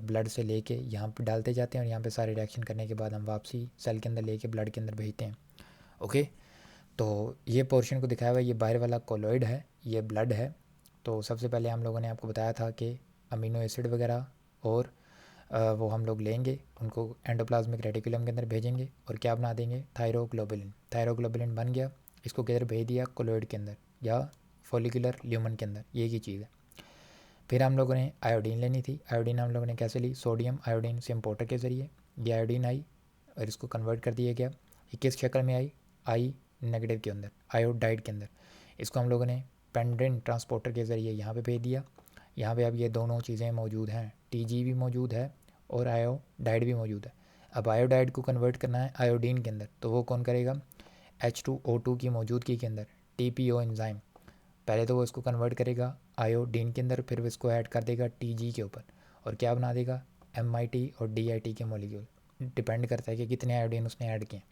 ब्लड से लेके यहाँ पे डालते जाते हैं और यहाँ पे सारे रिएक्शन करने के बाद हम वापसी सेल के अंदर लेके ब्लड के अंदर भेजते हैं। ओके, तो ये पोर्शन को दिखाया हुआ है, ये बाहर वाला कोलॉइड है, ये ब्लड है। तो सबसे पहले हम लोगों ने आपको बताया था कि अमीनो एसिड वगैरह और वो हम लोग लेंगे, उनको एंडोप्लाज्मिक रेटिकुलम के अंदर भेजेंगे और क्या बना देंगे, थायरोग्लोबुलिन। थायरोग्लोबुलिन बन गया, इसको किधर भेज दिया, कोलॉइड के अंदर या फॉलिकुलर ल्यूमन के अंदर, ये की चीज़ है। फिर हम लोगों ने आयोडीन लेनी थी। आयोडीन हम लोगों ने कैसे ली, सोडियम आयोडीन सिम्पोर्टर के ज़रिए। ये आयोडीन आई और इसको कन्वर्ट कर दिया गया। ये किस शक्ल में आई, नेगेटिव के अंदर, आयोडाइड के अंदर। इसको हम लोगों ने पेंडेंट ट्रांसपोर्टर के ज़रिए यहाँ पे भेज दिया। यहाँ पे अब ये दोनों चीज़ें मौजूद हैं, Tg भी मौजूद है और आयोडाइड भी मौजूद है। अब आयोडाइड को कन्वर्ट करना है आयोडीन के अंदर, तो वो कौन करेगा? H2O2 की मौजूदगी के अंदर TPO एंजाइम, पहले तो वो इसको कन्वर्ट करेगा आयोडीन के अंदर, फिर वो इसको ऐड कर देगा Tg के ऊपर और क्या बना देगा? MIT और DIT के मॉलिक्यूल। डिपेंड करता है कि कितने आयोडीन उसने ऐड किए।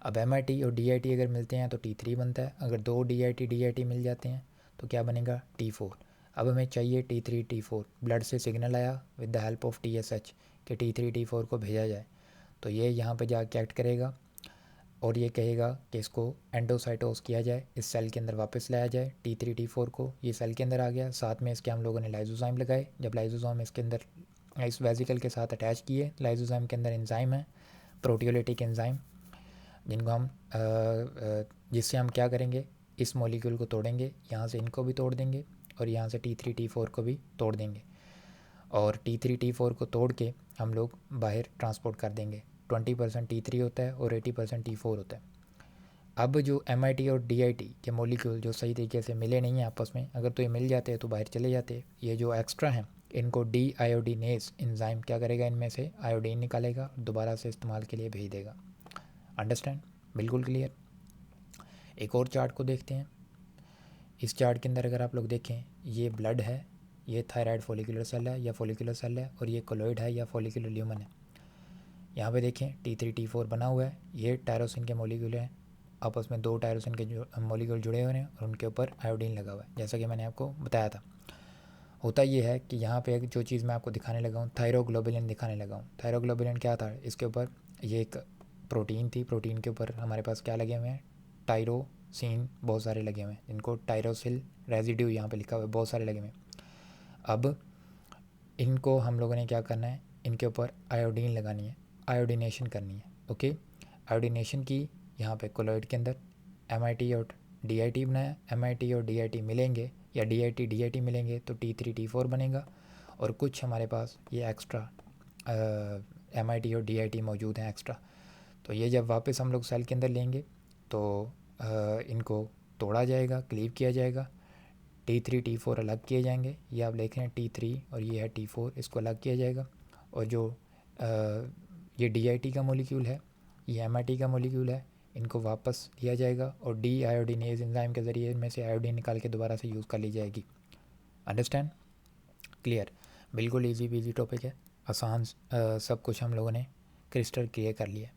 अब MIT और DIT अगर मिलते हैं तो T3 बनता है, अगर दो DIT मिल जाते हैं तो क्या बनेगा? T4। अब हमें चाहिए T3 T4, ब्लड से सिग्नल आया with the help of TSH कि T3 T4 को भेजा जाए, तो ये यहाँ पे जाके एक्ट करेगा और ये कहेगा कि इसको एंडोसाइटोस किया जाए, इस सेल के अंदर वापस लाया जाए T3 T4 को। ये सेल के अंदर आ गया, साथ में इसके हम लोगों ने लाइजोजाइम लगाए। जब लाइजोजाइम इसके अंदर इस वेजिकल के साथ अटैच किए, लाइजोजाइम के अंदर एंजाइम है, प्रोटियोलिटिक एंजाइम, जिनको हम जिससे हम क्या करेंगे? इस मॉलिक्यूल को तोड़ेंगे, यहाँ से इनको भी तोड़ देंगे और यहाँ से T3 T4 को भी तोड़ देंगे और T3 T4 को तोड़ के हम लोग बाहर ट्रांसपोर्ट कर देंगे। 20% T3 होता है और 80% T4 होता है। अब जो MIT और DIT के मॉलिक्यूल जो सही तरीके से मिले नहीं हैं आपस में, अगर तो ये मिल जाते हैं तो बाहर चले जाते, ये जो एक्स्ट्रा हैं इनको डी आयोडीनेज एंजाइम क्या करेगा? इनमें से आयोडीन निकालेगा और दोबारा से इस्तेमाल के लिए भेज देगा। अंडरस्टैंड? बिल्कुल क्लियर। एक और चार्ट को देखते हैं। इस चार्ट के अंदर अगर आप लोग देखें, ये ब्लड है, ये थायराइड फॉलिकुलर सेल है या फॉलिकुलर सेल है, और ये कोलोइड है या फॉलिकुलर ल्यूमन है। यहाँ पे देखें T3 T4 बना हुआ है, ये टायरोसिन के मॉलिक्यूल हैं, आपस में दो टायरोसिन के जो मॉलिक्यूल जुड़े हुए हैं और उनके ऊपर आयोडीन लगा हुआ है, जैसा कि मैंने आपको बताया था। होता ये है कि यहाँ पे जो चीज़ मैं आपको दिखाने लगा हूँ, थायरोग्लोबुलिन दिखाने लगा हूँ। थायरोग्लोबुलिन क्या था? इसके ऊपर ये एक प्रोटीन थी, प्रोटीन के ऊपर हमारे पास क्या लगे हुए हैं? टायरोसिन बहुत सारे लगे हुए हैं, जिनको टायरोसिल रेजिड्यू यहाँ पे लिखा हुआ है, बहुत सारे लगे हुए हैं। अब इनको हम लोगों ने क्या करना है? इनके ऊपर आयोडीन लगानी है, आयोडीनेशन करनी है। ओके, आयोडीनेशन की यहाँ पे कोलोइड के अंदर MIT और DIT बनाया, MIT और DIT मिलेंगे या DIT मिलेंगे तो T3 T4 बनेगा, और कुछ हमारे पास ये एक्स्ट्रा MIT और DIT मौजूद हैं एक्स्ट्रा। तो ये जब वापस हम लोग सेल के अंदर लेंगे तो इनको तोड़ा जाएगा, क्लीव किया जाएगा, T3 T4 अलग किए जाएंगे। ये आप देख रहे हैं T3 और ये है T4, इसको अलग किया जाएगा। और जो ये DIT का मॉलिक्यूल है, ये MIT का मॉलिक्यूल है, इनको वापस लिया जाएगा और डी आयोडीनेज एंजाइम के ज़रिए इनमें से आयोडीन निकाल के दोबारा से यूज़ कर ली जाएगी। अंडरस्टैंड? क्लियर? बिल्कुल इजी पीजी टॉपिक है, आसान। सब कुछ हम लोगों ने क्रिस्टल क्लियर कर लिया।